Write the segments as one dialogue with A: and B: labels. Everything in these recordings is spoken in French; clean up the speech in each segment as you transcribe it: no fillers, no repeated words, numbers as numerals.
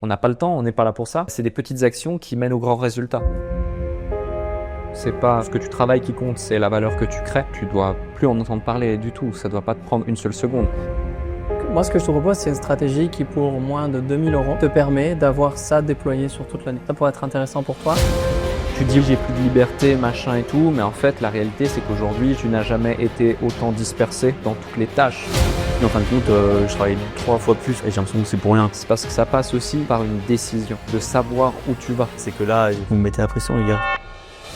A: On n'a pas le temps, on n'est pas là pour ça. C'est des petites actions qui mènent au grand résultat. C'est pas ce que tu travailles qui compte, c'est la valeur que tu crées. Tu dois plus en entendre parler du tout, ça doit pas te prendre une seule seconde.
B: Moi, ce que je te propose, c'est une stratégie qui, pour moins de 2000 € te permet d'avoir ça déployé sur toute l'année. Ça pourrait être intéressant pour toi.
A: Tu dis j'ai plus de liberté, machin et tout, mais en fait la réalité c'est qu'aujourd'hui tu n'as jamais été autant dispersé dans toutes les tâches.
C: Mais en fin de compte, je travaille 3 fois plus et j'ai l'impression que c'est pour rien.
A: C'est parce que ça passe aussi par une décision, de savoir où tu vas.
C: C'est que là, vous me mettez la pression les gars.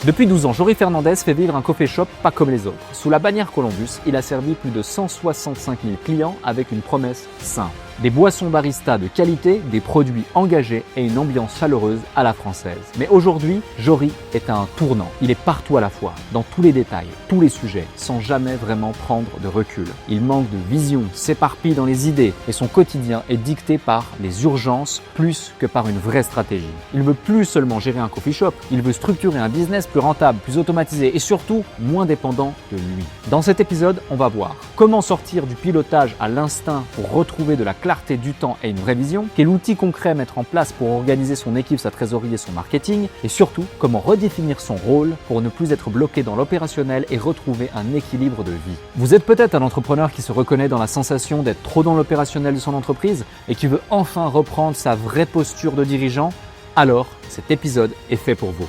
A: Depuis 12 ans, Jory Fernandez fait vivre un coffee shop pas comme les autres. Sous la bannière Columbus, il a servi plus de 165 000 clients avec une promesse simple. Des boissons barista de qualité, des produits engagés et une ambiance chaleureuse à la française. Mais aujourd'hui, Jory est à un tournant. Il est partout à la fois, dans tous les détails, tous les sujets, sans jamais vraiment prendre de recul. Il manque de vision, s'éparpille dans les idées et son quotidien est dicté par les urgences plus que par une vraie stratégie. Il veut plus seulement gérer un coffee shop, il veut structurer un business plus rentable, plus automatisé et surtout moins dépendant de lui. Dans cet épisode, on va voir comment sortir du pilotage à l'instinct pour retrouver de la clarté du temps et une vraie vision, quel outil concret mettre en place pour organiser son équipe, sa trésorerie et son marketing, et surtout comment redéfinir son rôle pour ne plus être bloqué dans l'opérationnel et retrouver un équilibre de vie. Vous êtes peut-être un entrepreneur qui se reconnaît dans la sensation d'être trop dans l'opérationnel de son entreprise et qui veut enfin reprendre sa vraie posture de dirigeant. Alors, cet épisode est fait pour vous.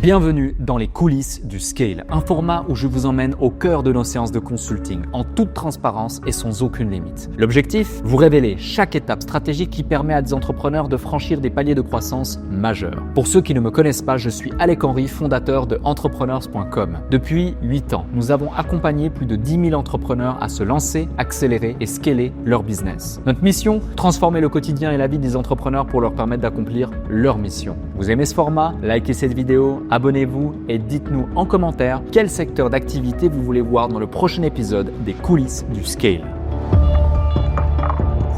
A: Bienvenue dans les coulisses du Scale, un format où je vous emmène au cœur de nos séances de consulting, en toute transparence et sans aucune limite. L'objectif, vous révéler chaque étape stratégique qui permet à des entrepreneurs de franchir des paliers de croissance majeurs. Pour ceux qui ne me connaissent pas, je suis Alec Henry, fondateur de Entrepreneurs.com. Depuis 8 ans, nous avons accompagné plus de 10 000 entrepreneurs à se lancer, accélérer et scaler leur business. Notre mission, transformer le quotidien et la vie des entrepreneurs pour leur permettre d'accomplir leur mission. Vous aimez ce format? Likez cette vidéo, abonnez-vous et dites-nous en commentaire quel secteur d'activité vous voulez voir dans le prochain épisode des coulisses du Scale.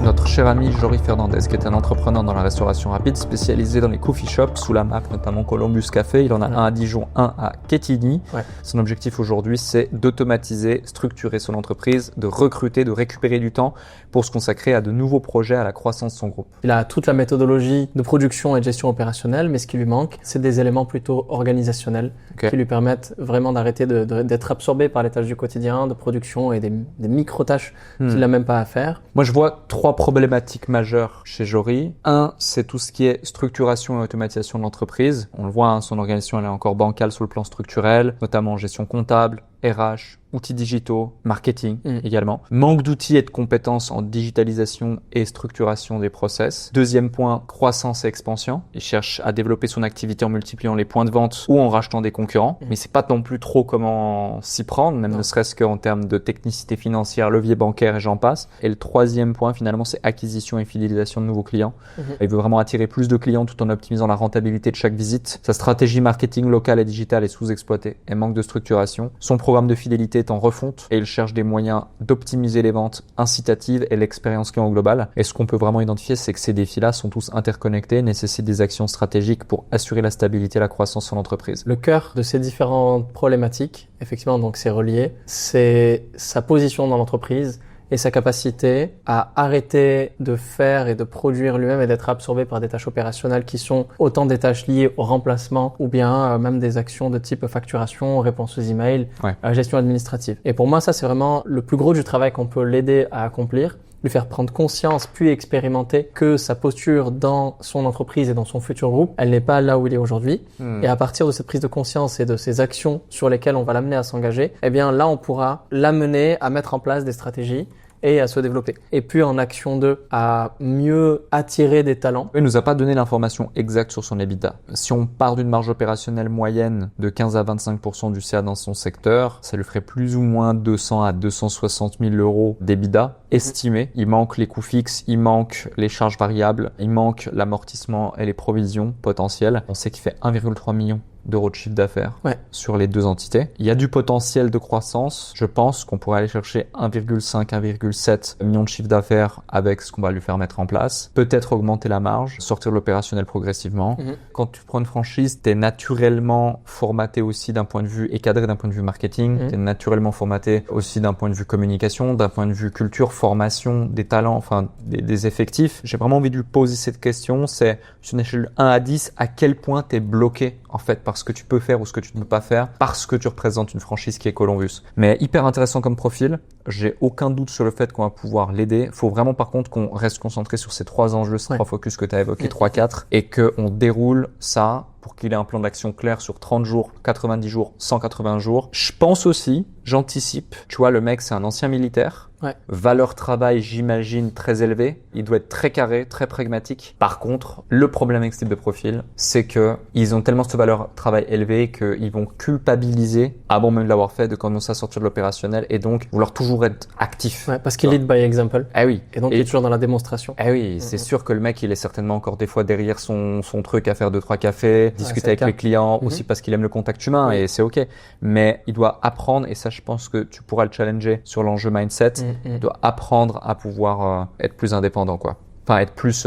A: Notre cher ami Jory Fernandez, qui est un entrepreneur dans la restauration rapide, spécialisé dans les coffee shops sous la marque notamment Columbus Café. Il en a un à Dijon, un à Quetigny. Ouais. Son objectif aujourd'hui, c'est d'automatiser, structurer son entreprise, de recruter, de récupérer du temps pour se consacrer à de nouveaux projets, à la croissance de son groupe.
B: Il a toute la méthodologie de production et de gestion opérationnelle, mais ce qui lui manque, c'est des éléments plutôt organisationnels qui lui permettent vraiment d'arrêter d'être absorbé par les tâches du quotidien, de production et des micro-tâches qu'il n'a même pas à faire.
A: Moi, je vois 3 problématiques majeures chez Jory. Un, c'est tout ce qui est structuration et automatisation de l'entreprise. On le voit, son organisation elle est encore bancale sur le plan structurel, notamment en gestion comptable, RH, outils digitaux, marketing également. Manque d'outils et de compétences en digitalisation et structuration des process. Deuxième point, croissance et expansion. Il cherche à développer son activité en multipliant les points de vente ou en rachetant des concurrents. Mais c'est pas non plus trop comment s'y prendre, même ne serait-ce qu'en termes de technicité financière, levier bancaire et j'en passe. Et le troisième point, finalement, c'est acquisition et fidélisation de nouveaux clients. Il veut vraiment attirer plus de clients tout en optimisant la rentabilité de chaque visite. Sa stratégie marketing locale et digitale est sous-exploitée et manque de structuration. Son programme de fidélité est en refonte et il cherche des moyens d'optimiser les ventes incitatives et l'expérience client au global. Et ce qu'on peut vraiment identifier, c'est que ces défis-là sont tous interconnectés, nécessitent des actions stratégiques pour assurer la stabilité et la croissance de l'entreprise.
B: Le cœur de ces différentes problématiques, effectivement, donc c'est relié, c'est sa position dans l'entreprise et sa capacité à arrêter de faire et de produire lui-même et d'être absorbé par des tâches opérationnelles qui sont autant des tâches liées au remplacement ou bien même des actions de type facturation, réponse aux emails, gestion administrative. Et pour moi, ça, c'est vraiment le plus gros du travail qu'on peut l'aider à accomplir, lui faire prendre conscience puis expérimenter que sa posture dans son entreprise et dans son futur groupe, elle n'est pas là où il est aujourd'hui. Et à partir de cette prise de conscience et de ces actions sur lesquelles on va l'amener à s'engager, eh bien là, on pourra l'amener à mettre en place des stratégies et à se développer. Et puis en action 2, à mieux attirer des talents.
A: Il nous a pas donné l'information exacte sur son EBITDA. Si on part d'une marge opérationnelle moyenne de 15 à 25% du CA dans son secteur, ça lui ferait plus ou moins 200 à 260 000 € d'EBITDA estimé. Il manque les coûts fixes, il manque les charges variables, il manque l'amortissement et les provisions potentielles. On sait qu'il fait 1,3 million d'euros de chiffre d'affaires
B: Ouais.
A: sur les 2 entités. Il y a du potentiel de croissance. Je pense qu'on pourrait aller chercher 1,5, 1,7 million de chiffre d'affaires avec ce qu'on va lui faire mettre en place. Peut-être augmenter la marge, sortir de l'opérationnel progressivement. Quand tu prends une franchise, tu es naturellement formaté aussi d'un point de vue et cadré d'un point de vue marketing. Tu es naturellement formaté aussi d'un point de vue communication, d'un point de vue culture, formation, des talents, enfin des effectifs. J'ai vraiment envie de lui poser cette question. C'est sur une échelle de 1 à 10, à quel point tu es bloqué en fait par ce que tu peux faire ou ce que tu ne peux pas faire parce que tu représentes une franchise qui est Columbus. Mais hyper intéressant comme profil. J'ai aucun doute sur le fait qu'on va pouvoir l'aider. Faut vraiment par contre qu'on reste concentré sur ces 3 enjeux, ces 3 focus que tu as évoqués, 3-4, et qu'on déroule ça pour qu'il ait un plan d'action clair sur 30 jours, 90 jours, 180 jours. Je pense aussi, j'anticipe, tu vois, le mec c'est un ancien militaire. Valeur travail, j'imagine, très élevée. Il doit être très carré, très pragmatique. Par contre, le problème avec ce type de profil, c'est que ils ont tellement cette valeur travail élevée qu'ils vont culpabiliser, avant même de l'avoir fait, de commencer à sortir de l'opérationnel et donc vouloir toujours être actif.
B: Ouais, parce qu'il lead by example.
A: Ah oui.
B: Et donc il est toujours dans la démonstration.
A: Ah oui, c'est sûr que le mec, il est certainement encore des fois derrière son truc à faire 2-3 cafés, discuter avec les clients, aussi parce qu'il aime le contact humain et c'est ok. Mais il doit apprendre, et ça je pense que tu pourras le challenger sur l'enjeu mindset, il doit apprendre à pouvoir être plus indépendant, quoi. Enfin, être plus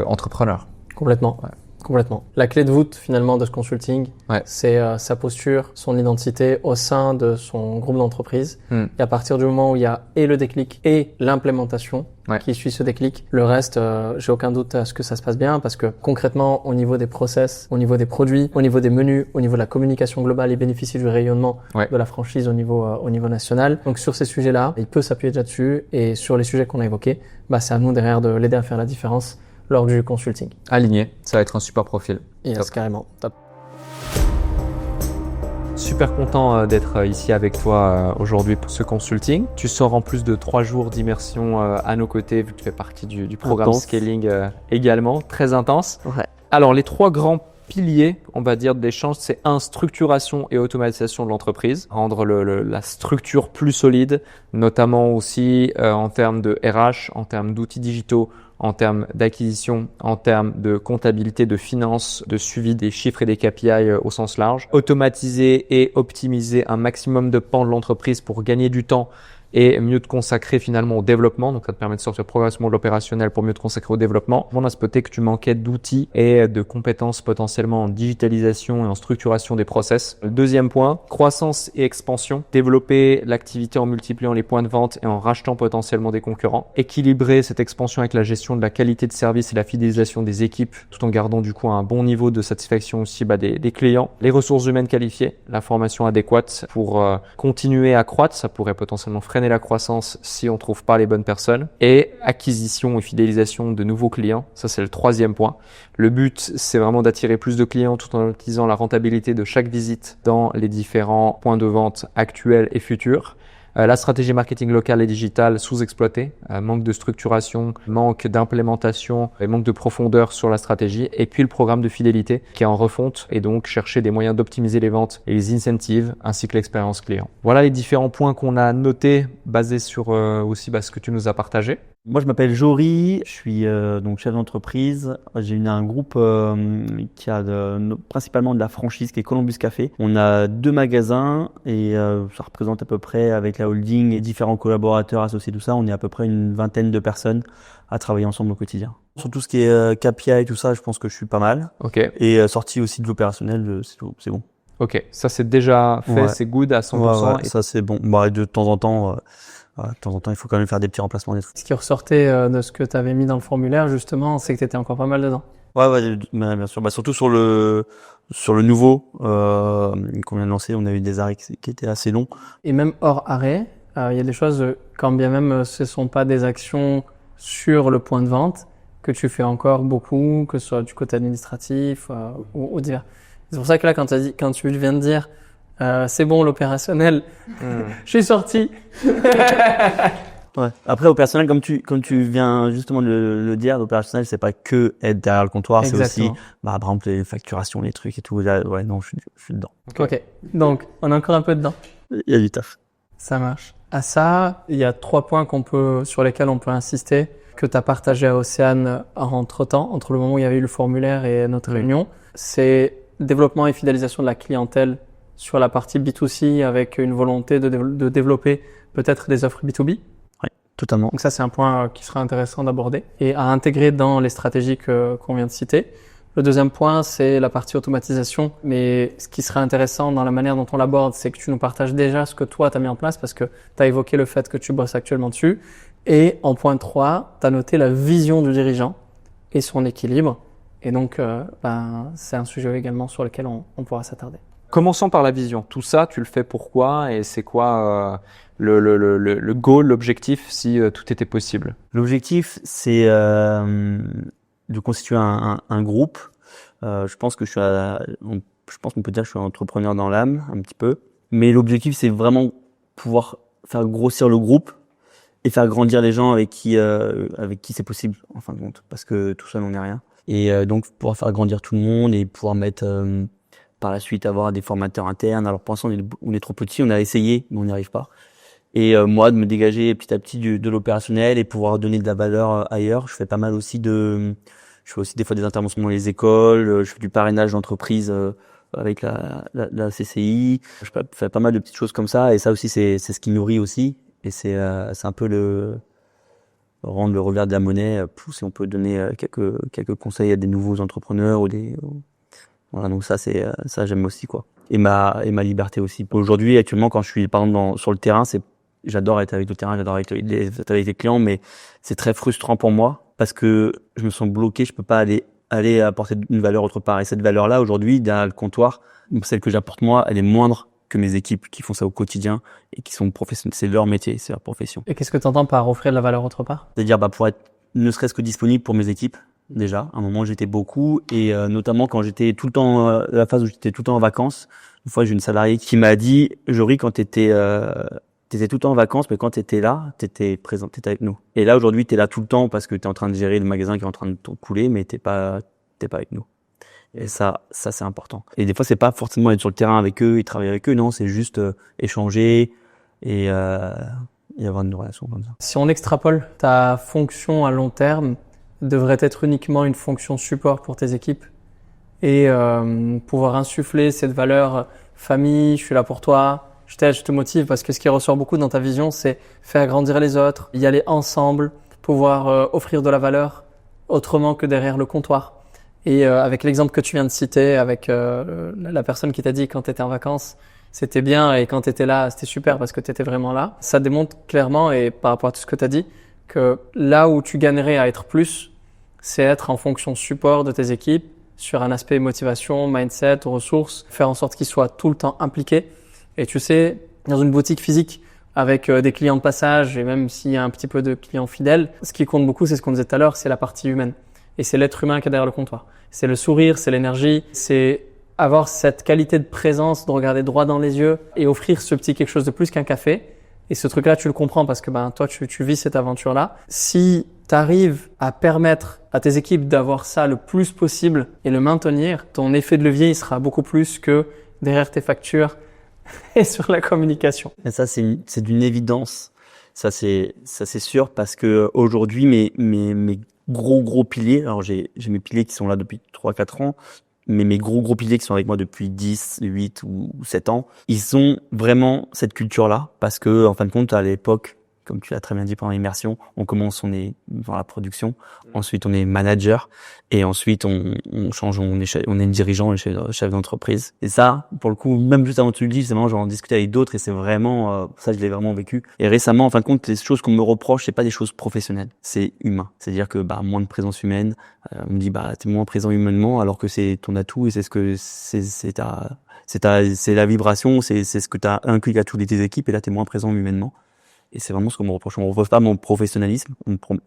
A: entrepreneur.
B: Complètement. Complètement. La clé de voûte finalement de ce consulting, c'est sa posture, son identité au sein de son groupe d'entreprise. Et à partir du moment où il y a et le déclic et l'implémentation qui suit ce déclic, le reste, j'ai aucun doute à ce que ça se passe bien parce que concrètement, au niveau des process, au niveau des produits, au niveau des menus, au niveau de la communication globale, il bénéficie du rayonnement de la franchise au niveau national. Donc sur ces sujets-là, il peut s'appuyer là-dessus et sur les sujets qu'on a évoqués, c'est à nous derrière de l'aider à faire la différence lors du consulting.
A: Aligné, ça va être un super profil.
B: Yes, carrément. Top.
A: Super content d'être ici avec toi aujourd'hui pour ce consulting. Tu sors en plus de 3 jours d'immersion à nos côtés, vu que tu fais partie du programme Scaling également, très intense. Alors, les 3 grands piliers, on va dire, de l'échange, c'est structuration et automatisation de l'entreprise, rendre la structure plus solide, notamment aussi en termes de RH, en termes d'outils digitaux, en termes d'acquisition, en termes de comptabilité, de finance, de suivi des chiffres et des KPI au sens large. Automatiser et optimiser un maximum de pans de l'entreprise pour gagner du temps et mieux te consacrer finalement au développement. Donc ça te permet de sortir progressivement de l'opérationnel pour mieux te consacrer au développement. On a spoté que tu manquais d'outils et de compétences potentiellement en digitalisation et en structuration des process. Le deuxième point, croissance et expansion. Développer l'activité en multipliant les points de vente et en rachetant potentiellement des concurrents. Équilibrer cette expansion avec la gestion de la qualité de service et la fidélisation des équipes tout en gardant du coup un bon niveau de satisfaction aussi des clients. Les ressources humaines qualifiées, la formation adéquate pour continuer à croître. Ça pourrait potentiellement freiner la croissance si on trouve pas les bonnes personnes, et acquisition et fidélisation de nouveaux clients. Ça, c'est le 3e point. Le but, c'est vraiment d'attirer plus de clients tout en utilisant la rentabilité de chaque visite dans les différents points de vente actuels et futurs. La stratégie marketing locale et digitale sous-exploitée, manque de structuration, manque d'implémentation et manque de profondeur sur la stratégie. Et puis le programme de fidélité qui est en refonte et donc chercher des moyens d'optimiser les ventes et les incentives ainsi que l'expérience client. Voilà les différents points qu'on a notés basés sur aussi ce que tu nous as partagé.
C: Moi, je m'appelle Jory, je suis donc chef d'entreprise. J'ai un groupe qui a principalement de la franchise qui est Columbus Café. On a 2 magasins et ça représente à peu près, avec la holding et différents collaborateurs associés, tout ça, on est à peu près une 20aine de personnes à travailler ensemble au quotidien. Sur tout ce qui est KPI et tout ça, je pense que je suis pas mal. Et sorti aussi de l'opérationnel, c'est bon.
A: Ok, ça c'est déjà fait, c'est good à 100%.
C: Ça c'est bon. De temps en temps, il faut quand même faire des petits remplacements des trucs.
B: Ce qui ressortait de ce que tu avais mis dans le formulaire, justement, c'est que tu étais encore pas mal dedans.
C: Ouais, bien sûr. Surtout sur le nouveau qu'on vient de lancer, on a eu des arrêts qui étaient assez longs.
B: Et même hors arrêt, il y a des choses, quand bien même ce sont pas des actions sur le point de vente, que tu fais encore beaucoup, que ce soit du côté administratif ou divers. C'est pour ça que là, quand tu viens de dire c'est bon l'opérationnel, je suis sorti.
C: Ouais. Après, opérationnel, comme tu viens justement de le dire, l'opérationnel, c'est pas que être derrière le comptoir, c'est aussi, par exemple, les facturations, les trucs et tout. Là, ouais, non, je suis dedans.
B: Ok. Donc, on est encore un peu dedans.
C: Il y a du taf.
B: Ça marche. À ça, il y a 3 points sur lesquels on peut insister, que tu as partagé à Océane entre le moment où il y avait eu le formulaire et notre réunion. C'est développement et fidélisation de la clientèle sur la partie B2C avec une volonté de développer peut-être des offres B2B.
C: Totalement.
B: Donc ça, c'est un point qui sera intéressant d'aborder et à intégrer dans les stratégies qu'on vient de citer. Le deuxième point, c'est la partie automatisation. Mais ce qui serait intéressant dans la manière dont on l'aborde, c'est que tu nous partages déjà ce que toi, tu as mis en place parce que tu as évoqué le fait que tu bosses actuellement dessus. Et en point 3, tu as noté la vision du dirigeant et son équilibre. Et donc, c'est un sujet également sur lequel on pourra s'attarder.
A: Commençons par la vision. Tout ça, tu le fais pourquoi et c'est quoi le goal, l'objectif si tout était possible?
C: L'objectif, c'est de constituer un groupe. Je pense que je pense qu'on peut dire que je suis un entrepreneur dans l'âme, un petit peu. Mais l'objectif, c'est vraiment pouvoir faire grossir le groupe et faire grandir les gens avec qui c'est possible, en fin de compte. Parce que tout seul, on n'est rien. Et donc, pouvoir faire grandir tout le monde et pouvoir mettre, par la suite, avoir des formateurs internes. Alors, pour l'instant, on est trop petit, on a essayé, mais on n'y arrive pas. Et moi, de me dégager petit à petit de l'opérationnel et pouvoir donner de la valeur ailleurs. Je fais pas mal aussi je fais aussi des fois des interventions dans les écoles, je fais du parrainage d'entreprise avec la CCI. Je fais pas mal de petites choses comme ça et ça aussi c'est ce qui nourrit aussi et c'est un peu rendre le revers de la monnaie, si on peut donner quelques conseils à des nouveaux entrepreneurs voilà, donc ça j'aime aussi quoi. Et ma liberté aussi. Aujourd'hui, actuellement, quand je suis par exemple sur le terrain, j'adore être avec le terrain, j'adore être avec les clients, mais c'est très frustrant pour moi parce que je me sens bloqué, je peux pas aller apporter une valeur autre part. Et cette valeur-là, aujourd'hui, derrière le comptoir, celle que j'apporte moi, elle est moindre que mes équipes qui font ça au quotidien et qui sont professionnels. C'est leur métier, c'est leur profession.
B: Et qu'est-ce que tu entends par offrir de la valeur autre part?
C: C'est-à-dire, pour être ne serait-ce que disponible pour mes équipes. Déjà, à un moment, j'étais beaucoup et notamment quand j'étais tout le temps, la phase où j'étais tout le temps en vacances. Une fois, j'ai une salariée qui m'a dit, Jory, quand t'étais tout le temps en vacances, mais quand t'étais là, t'étais présent, t'étais avec nous. Et là, aujourd'hui, t'es là tout le temps parce que t'es en train de gérer le magasin qui est en train de couler, mais t'es pas avec nous. Et ça, c'est important. Et des fois, c'est pas forcément être sur le terrain avec eux et travailler avec eux. Non, c'est juste échanger et avoir une relation comme ça.
B: Si on extrapole, ta fonction à long terme devrait être uniquement une fonction support pour tes équipes et pouvoir insuffler cette valeur famille, je suis là pour toi, je t'aide, je te motive, parce que ce qui ressort beaucoup dans ta vision, c'est faire grandir les autres, y aller ensemble, pouvoir offrir de la valeur autrement que derrière le comptoir. Et avec l'exemple que tu viens de citer, avec la personne qui t'a dit quand tu étais en vacances, c'était bien et quand tu étais là, c'était super parce que tu étais vraiment là. Ça démontre clairement, et par rapport à tout ce que tu as dit, que là où tu gagnerais à être plus, c'est être en fonction support de tes équipes sur un aspect motivation, mindset, ressources, faire en sorte qu'ils soient tout le temps impliqués. Et tu sais, dans une boutique physique avec des clients de passage et même s'il y a un petit peu de clients fidèles, ce qui compte beaucoup, c'est ce qu'on disait tout à l'heure, c'est la partie humaine. Et c'est l'être humain qui est derrière le comptoir. C'est le sourire, c'est l'énergie, c'est avoir cette qualité de présence, de regarder droit dans les yeux et offrir ce petit quelque chose de plus qu'un café. Et ce truc-là, tu le comprends parce que toi, tu vis cette aventure-là. Si tu arrives à permettre à tes équipes d'avoir ça le plus possible et le maintenir, ton effet de levier, il sera beaucoup plus que derrière tes factures et sur la communication.
C: Et ça, c'est d'une évidence. Ça, c'est sûr parce que aujourd'hui, mes gros piliers, alors j'ai mes piliers qui sont là depuis 3-4 ans, mais mes gros piliers qui sont avec moi depuis 10, 8 ou 7 ans, ils ont vraiment cette culture-là parce que, en fin de compte, à l'époque, comme tu l'as très bien dit pendant l'immersion, on est dans la production, ensuite on est manager et ensuite on change, on est dirigeant et chef d'entreprise. Et ça, pour le coup, même juste avant que tu le dises, c'est vraiment, j'en discutais avec d'autres et c'est vraiment, ça je l'ai vraiment vécu. Et récemment, en fin de compte, les choses qu'on me reproche, c'est pas des choses professionnelles, c'est humain. C'est-à-dire que moins de présence humaine, on me dit t'es moins présent humainement alors que c'est ton atout et c'est ce que c'est la vibration, c'est ce que tu as inculqué à toutes tes équipes et là t'es moins présent humainement. Et c'est vraiment ce qu'on me reproche. On me reproche pas mon professionnalisme,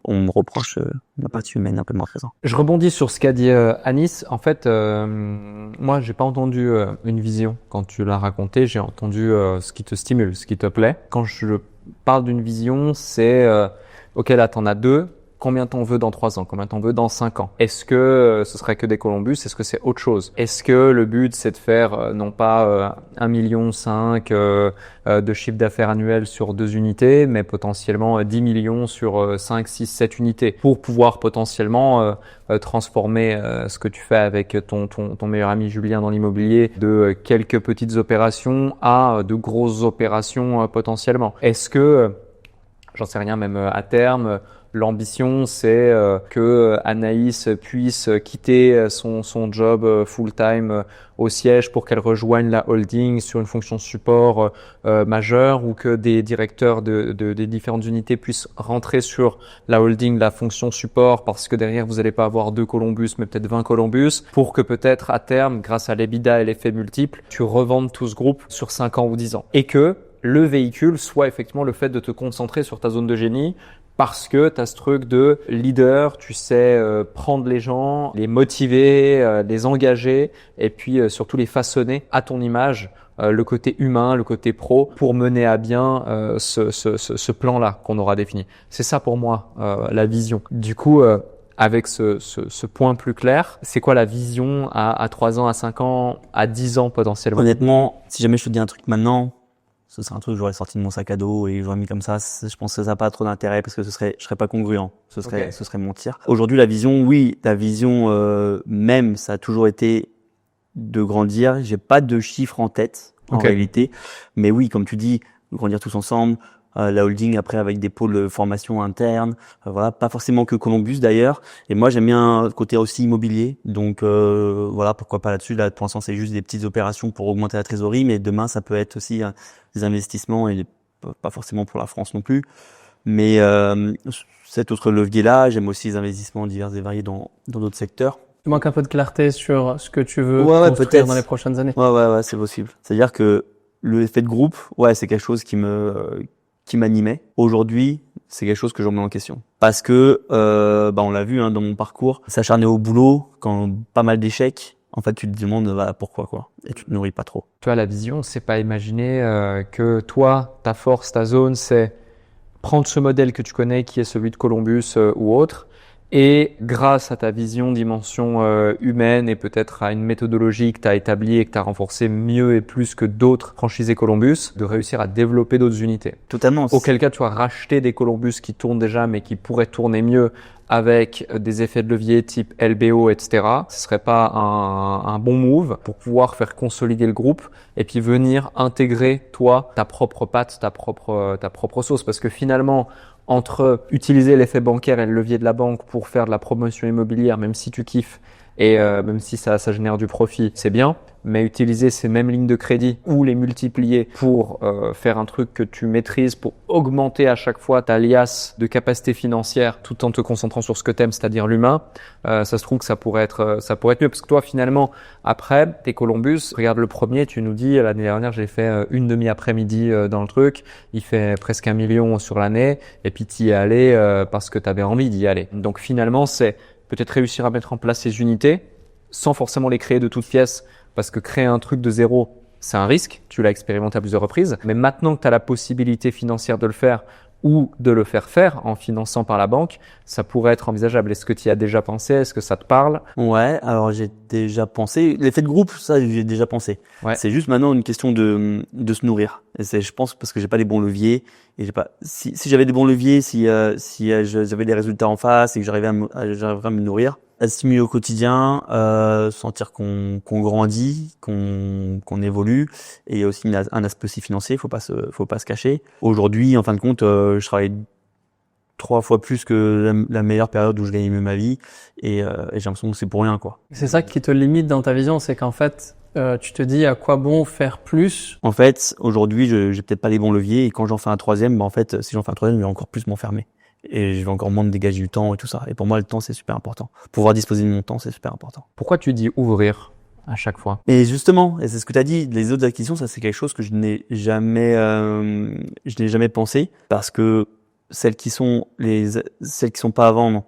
C: on me reproche ma partie humaine un peu moins présente.
A: Je rebondis sur ce qu'a dit Anis. En fait, moi, j'ai pas entendu une vision quand tu l'as raconté. J'ai entendu ce qui te stimule, ce qui te plaît. Quand je parle d'une vision, c'est ok, là, t'en as deux. Combien t'en veux dans 3 ans? Combien t'en veux dans 5 ans? Est-ce que ce serait que des Columbus? Est-ce que c'est autre chose? Est-ce que le but c'est de faire non pas 1,5 million de chiffre d'affaires annuel sur 2 unités, mais potentiellement 10 millions sur 5, 6, 7 unités pour pouvoir potentiellement transformer ce que tu fais avec ton meilleur ami Julien dans l'immobilier de quelques petites opérations à de grosses opérations potentiellement. Est-ce que j'en sais rien, même à terme, l'ambition c'est que Anaïs puisse quitter son job full-time au siège pour qu'elle rejoigne la holding sur une fonction support majeure, ou que des directeurs des différentes unités puissent rentrer sur la holding, la fonction support, parce que derrière vous n'allez pas avoir 2 Columbus mais peut-être 20 Columbus, pour que peut-être à terme, grâce à l'EBITDA et l'effet multiple, tu revendes tout ce groupe sur 5 ans ou 10 ans. Et que le véhicule soit effectivement le fait de te concentrer sur ta zone de génie, parce que tu as ce truc de leader, tu sais prendre les gens, les motiver, les engager, et puis surtout les façonner à ton image, le côté humain, le côté pro, pour mener à bien ce plan-là qu'on aura défini. C'est ça pour moi la vision. Du coup, avec ce point plus clair, c'est quoi la vision à 3 ans, à 5 ans, à 10 ans potentiellement?
C: Honnêtement, si jamais je te dis un truc maintenant, ce serait un truc que j'aurais sorti de mon sac à dos et j'aurais mis comme ça. Je pense que ça n'a pas trop d'intérêt parce que je serais pas congruent. Ce serait mentir. Aujourd'hui, la vision, même, ça a toujours été de grandir. J'ai pas de chiffres en tête, en réalité. Mais oui, comme tu dis, grandir tous ensemble. La holding après avec des pôles de formation interne, voilà, pas forcément que Columbus d'ailleurs. Et moi j'aime bien le côté aussi immobilier, donc voilà, pourquoi pas là-dessus. Là pour l'instant c'est juste des petites opérations pour augmenter la trésorerie, mais demain ça peut être aussi des investissements, et pas forcément pour la France non plus. Mais cet autre levier-là, j'aime aussi les investissements divers et variés dans d'autres secteurs.
B: Il manque un peu de clarté sur ce que tu veux construire dans les prochaines années.
C: Ouais, c'est possible. C'est-à-dire que le effet de groupe, c'est quelque chose qui m'animait. Aujourd'hui, c'est quelque chose que je remets en question. Parce que, on l'a vu dans mon parcours, s'acharner au boulot, quand pas mal d'échecs, en fait, tu te demandes pourquoi quoi, et tu te nourris pas trop.
A: Toi, la vision, c'est pas imaginer que toi, ta force, ta zone, c'est prendre ce modèle que tu connais, qui est celui de Columbus ou autre, et grâce à ta vision, dimension humaine, et peut-être à une méthodologie que tu as établie et que tu as renforcée mieux et plus que d'autres franchisés Columbus, de réussir à développer d'autres unités.
C: Totalement.
A: Auquel cas, tu as racheté des Columbus qui tournent déjà, mais qui pourraient tourner mieux avec des effets de levier type LBO, etc. Ce serait pas un bon move pour pouvoir faire consolider le groupe et puis venir intégrer, toi, ta propre patte, ta propre sauce. Parce que finalement, entre utiliser l'effet bancaire et le levier de la banque pour faire de la promotion immobilière, même si tu kiffes et même si ça génère du profit, c'est bien. Mais utiliser ces mêmes lignes de crédit ou les multiplier pour faire un truc que tu maîtrises, pour augmenter à chaque fois ta liasse de capacité financière tout en te concentrant sur ce que t'aimes, c'est-à-dire l'humain, ça se trouve que ça pourrait être mieux. Parce que toi, finalement, après tes Columbus, regarde le premier, tu nous dis l'année dernière j'ai fait une demi-après-midi dans le truc, il fait presque 1 million sur l'année, et puis t'y es allé parce que t'avais envie d'y aller. Donc finalement, c'est peut-être réussir à mettre en place ces unités sans forcément les créer de toutes pièces. Parce que créer un truc de zéro, c'est un risque. Tu l'as expérimenté à plusieurs reprises. Mais maintenant que tu as la possibilité financière de le faire ou de le faire en finançant par la banque, ça pourrait être envisageable. Est-ce que tu y as déjà pensé? Est-ce que ça te parle?
C: Ouais, alors j'ai déjà pensé. L'effet de groupe, ça j'ai déjà pensé. Ouais. C'est juste maintenant une question de se nourrir. Et je pense parce que j'ai pas les bons leviers. Et j'ai pas. Si j'avais des bons leviers, si j'avais des résultats en face et que j'arrivais à me nourrir, à stimuler au quotidien, sentir qu'on grandit, qu'on évolue, et il y a aussi un aspect aussi financier, faut pas se cacher. Aujourd'hui, en fin de compte, je travaille 3 fois plus que la meilleure période où je gagnais mieux ma vie, et j'ai l'impression que c'est pour rien quoi.
B: C'est ça qui te limite dans ta vision, c'est qu'en fait tu te dis à quoi bon faire plus.
C: En fait, aujourd'hui, j'ai peut-être pas les bons leviers, et quand j'en fais un troisième, en fait, si j'en fais un troisième, je vais encore plus m'enfermer. Et je vais encore moins me dégager du temps et tout ça. Et pour moi, le temps, c'est super important. Pouvoir disposer de mon temps, c'est super important.
A: Pourquoi tu dis ouvrir à chaque fois?
C: Et justement, et c'est ce que tu as dit, les autres acquisitions, ça c'est quelque chose que je n'ai jamais pensé, parce que celles qui sont pas à vendre,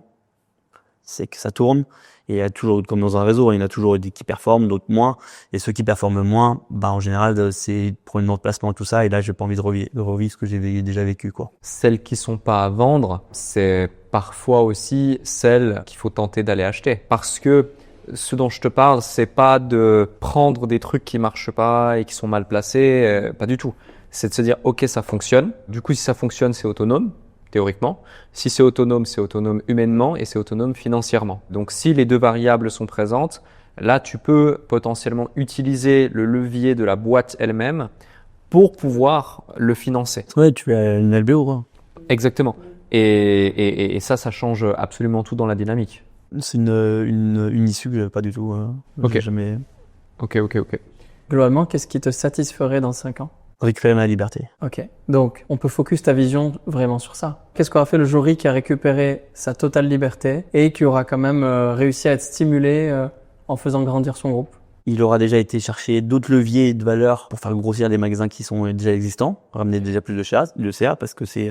C: c'est que ça tourne. Et il y a toujours, comme dans un réseau, il y en a toujours des qui performent, d'autres moins. Et ceux qui performent moins, en général, c'est probablement de placement et tout ça. Et là, j'ai pas envie de revivre ce que j'ai déjà vécu, quoi.
A: Celles qui sont pas à vendre, c'est parfois aussi celles qu'il faut tenter d'aller acheter. Parce que ce dont je te parle, c'est pas de prendre des trucs qui marchent pas et qui sont mal placés, pas du tout. C'est de se dire, ok, ça fonctionne. Du coup, si ça fonctionne, c'est autonome. Théoriquement. Si c'est autonome humainement et c'est autonome financièrement. Donc, si les deux variables sont présentes, là, tu peux potentiellement utiliser le levier de la boîte elle-même pour pouvoir le financer.
C: Ouais, tu as une LBO, quoi.
A: Exactement. Et ça change absolument tout dans la dynamique.
C: C'est une issue que j'avais pas du tout.
A: Ok.
C: Jamais
A: Ok.
B: Globalement, qu'est-ce qui te satisferait dans 5 ans?
C: récupérer ma liberté.
B: Ok. Donc, on peut focus ta vision vraiment sur ça. Qu'est-ce qu'aura fait le jury qui a récupéré sa totale liberté et qui aura quand même réussi à être stimulé en faisant grandir son groupe?
C: Il aura déjà été chercher d'autres leviers de valeur pour faire grossir des magasins qui sont déjà existants, ramener déjà plus de CA parce que c'est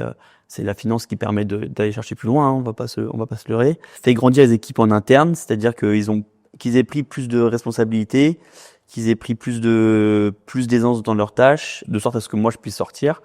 C: la finance qui permet d'aller chercher plus loin, hein, on va pas se leurrer. Fait grandir les équipes en interne, c'est-à-dire qu'ils aient pris plus de responsabilités, qu'ils aient pris plus d'aisance dans leurs tâches, de sorte à ce que moi je puisse sortir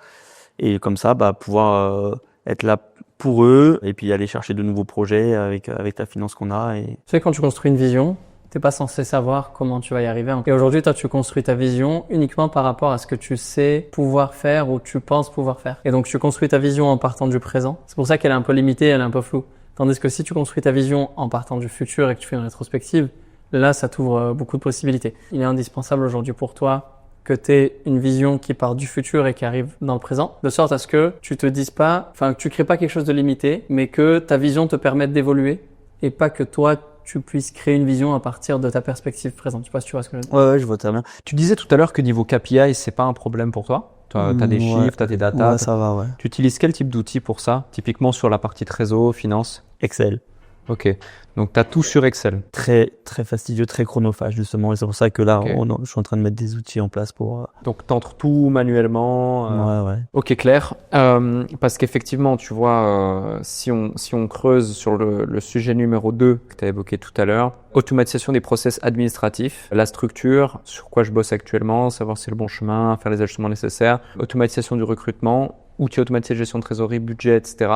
C: et comme ça pouvoir être là pour eux et puis aller chercher de nouveaux projets avec la finance qu'on a. Et...
B: Tu sais, quand tu construis une vision, t'es pas censé savoir comment tu vas y arriver. Et aujourd'hui, toi, tu construis ta vision uniquement par rapport à ce que tu sais pouvoir faire ou tu penses pouvoir faire. Et donc, tu construis ta vision en partant du présent. C'est pour ça qu'elle est un peu limitée, elle est un peu floue. Tandis que si tu construis ta vision en partant du futur et que tu fais une rétrospective, là, ça t'ouvre beaucoup de possibilités. Il est indispensable aujourd'hui pour toi que tu aies une vision qui part du futur et qui arrive dans le présent, de sorte à ce que tu te dises pas, que tu crées pas quelque chose de limité, mais que ta vision te permette d'évoluer et pas que toi, tu puisses créer une vision à partir de ta perspective présente. Je sais pas si tu vois ce que je veux dire.
C: Ouais, je vois très bien.
A: Tu disais tout à l'heure que niveau KPI, c'est pas un problème pour toi. Tu as des chiffres, tu as des datas.
C: Ouais, ça va, ouais.
A: Tu utilises quel type d'outils pour ça? Typiquement sur la partie trésor, finance?
C: Excel.
A: Ok. Donc, tu as tout sur Excel.
C: Très, très fastidieux, très chronophage, justement. Et c'est pour ça que là,
A: Ok.
C: je suis en train de mettre des outils en place pour...
A: Donc, tu entres tout manuellement.
C: Ouais.
A: Ok, clair. Parce qu'effectivement, tu vois, si on creuse sur le sujet numéro 2 que tu as évoqué tout à l'heure, automatisation des process administratifs, la structure, sur quoi je bosse actuellement, savoir si c'est le bon chemin, faire les ajustements nécessaires, automatisation du recrutement, outils automatisés de gestion de trésorerie, budget, etc.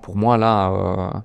A: Pour moi, là...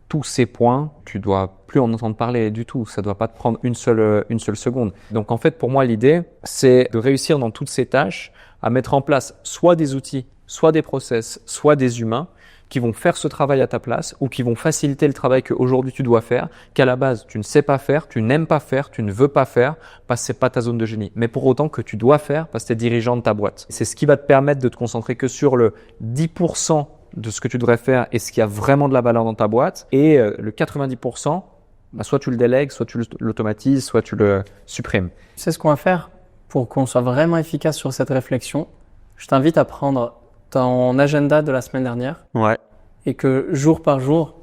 A: tous ces points, tu dois plus en entendre parler du tout. Ça doit pas te prendre une seule seconde. Donc en fait, pour moi, l'idée, c'est de réussir dans toutes ces tâches à mettre en place soit des outils, soit des process, soit des humains qui vont faire ce travail à ta place ou qui vont faciliter le travail qu'aujourd'hui tu dois faire, qu'à la base tu ne sais pas faire, tu n'aimes pas faire, tu ne veux pas faire parce que c'est pas ta zone de génie. Mais pour autant que tu dois faire parce que tu es dirigeant de ta boîte. C'est ce qui va te permettre de te concentrer que sur le 10% de ce que tu devrais faire et ce qui a vraiment de la valeur dans ta boîte. Et le 90%, soit tu le délègues, soit tu l'automatises, soit tu le supprimes.
B: Tu sais ce qu'on va faire pour qu'on soit vraiment efficace sur cette réflexion? Je t'invite à prendre ton agenda de la semaine dernière
C: Ouais.
B: et que jour par jour,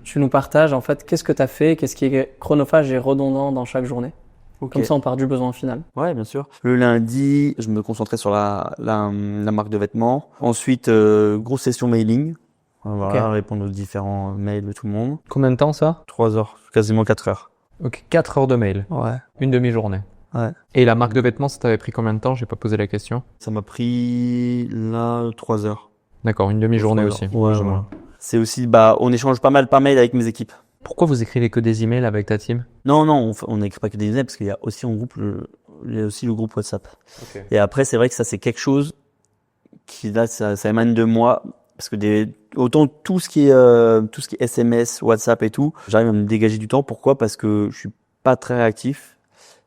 B: tu nous partages en fait qu'est-ce que tu as fait, qu'est-ce qui est chronophage et redondant dans chaque journée.
C: Okay.
B: Comme ça, on part du besoin final.
C: Ouais, bien sûr. Le lundi, je me concentrais sur la marque de vêtements. Ensuite, grosse session mailing. Voilà, répondre aux différents mails de tout le monde.
A: Combien de temps ça?
C: 3 heures, quasiment 4 heures.
A: Ok, 4 heures de mail.
C: Ouais.
A: Une demi-journée.
C: Ouais.
A: Et la marque de vêtements, ça t'avait pris combien de temps? J'ai pas posé la question.
C: Ça m'a pris, là, 3 heures.
A: D'accord, une demi-journée aussi.
C: Ouais, voilà. C'est aussi, on échange pas mal par mail avec mes équipes.
A: Pourquoi vous écrivez que des emails avec ta team?
C: Non, on n'écrit pas que des emails parce qu'il y a aussi le groupe WhatsApp.
A: Okay.
C: Et après, c'est vrai que ça, c'est quelque chose qui, là, ça émane de moi. Parce que autant tout ce qui est SMS, WhatsApp et tout, j'arrive à me dégager du temps. Pourquoi? Parce que je suis pas très réactif.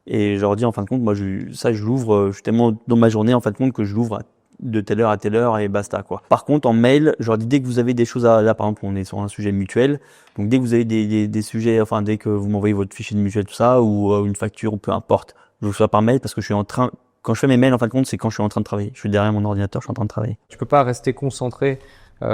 C: Et je leur dis, en fin de compte, moi, je l'ouvre, je suis tellement dans ma journée, en fin de compte, que je l'ouvre de telle heure à telle heure et basta, quoi. Par contre, en mail, je leur dis, dès que vous avez des choses là, par exemple, on est sur un sujet mutuel. Donc, dès que vous avez des sujets, enfin, dès que vous m'envoyez votre fichier de mutuelle, tout ça, ou une facture, ou peu importe, je vous reçois par mail parce que je suis en train, quand je fais mes mails, en fin de compte, c'est quand je suis en train de travailler. Je suis derrière mon ordinateur, je suis en train de travailler.
A: Tu peux pas rester concentré.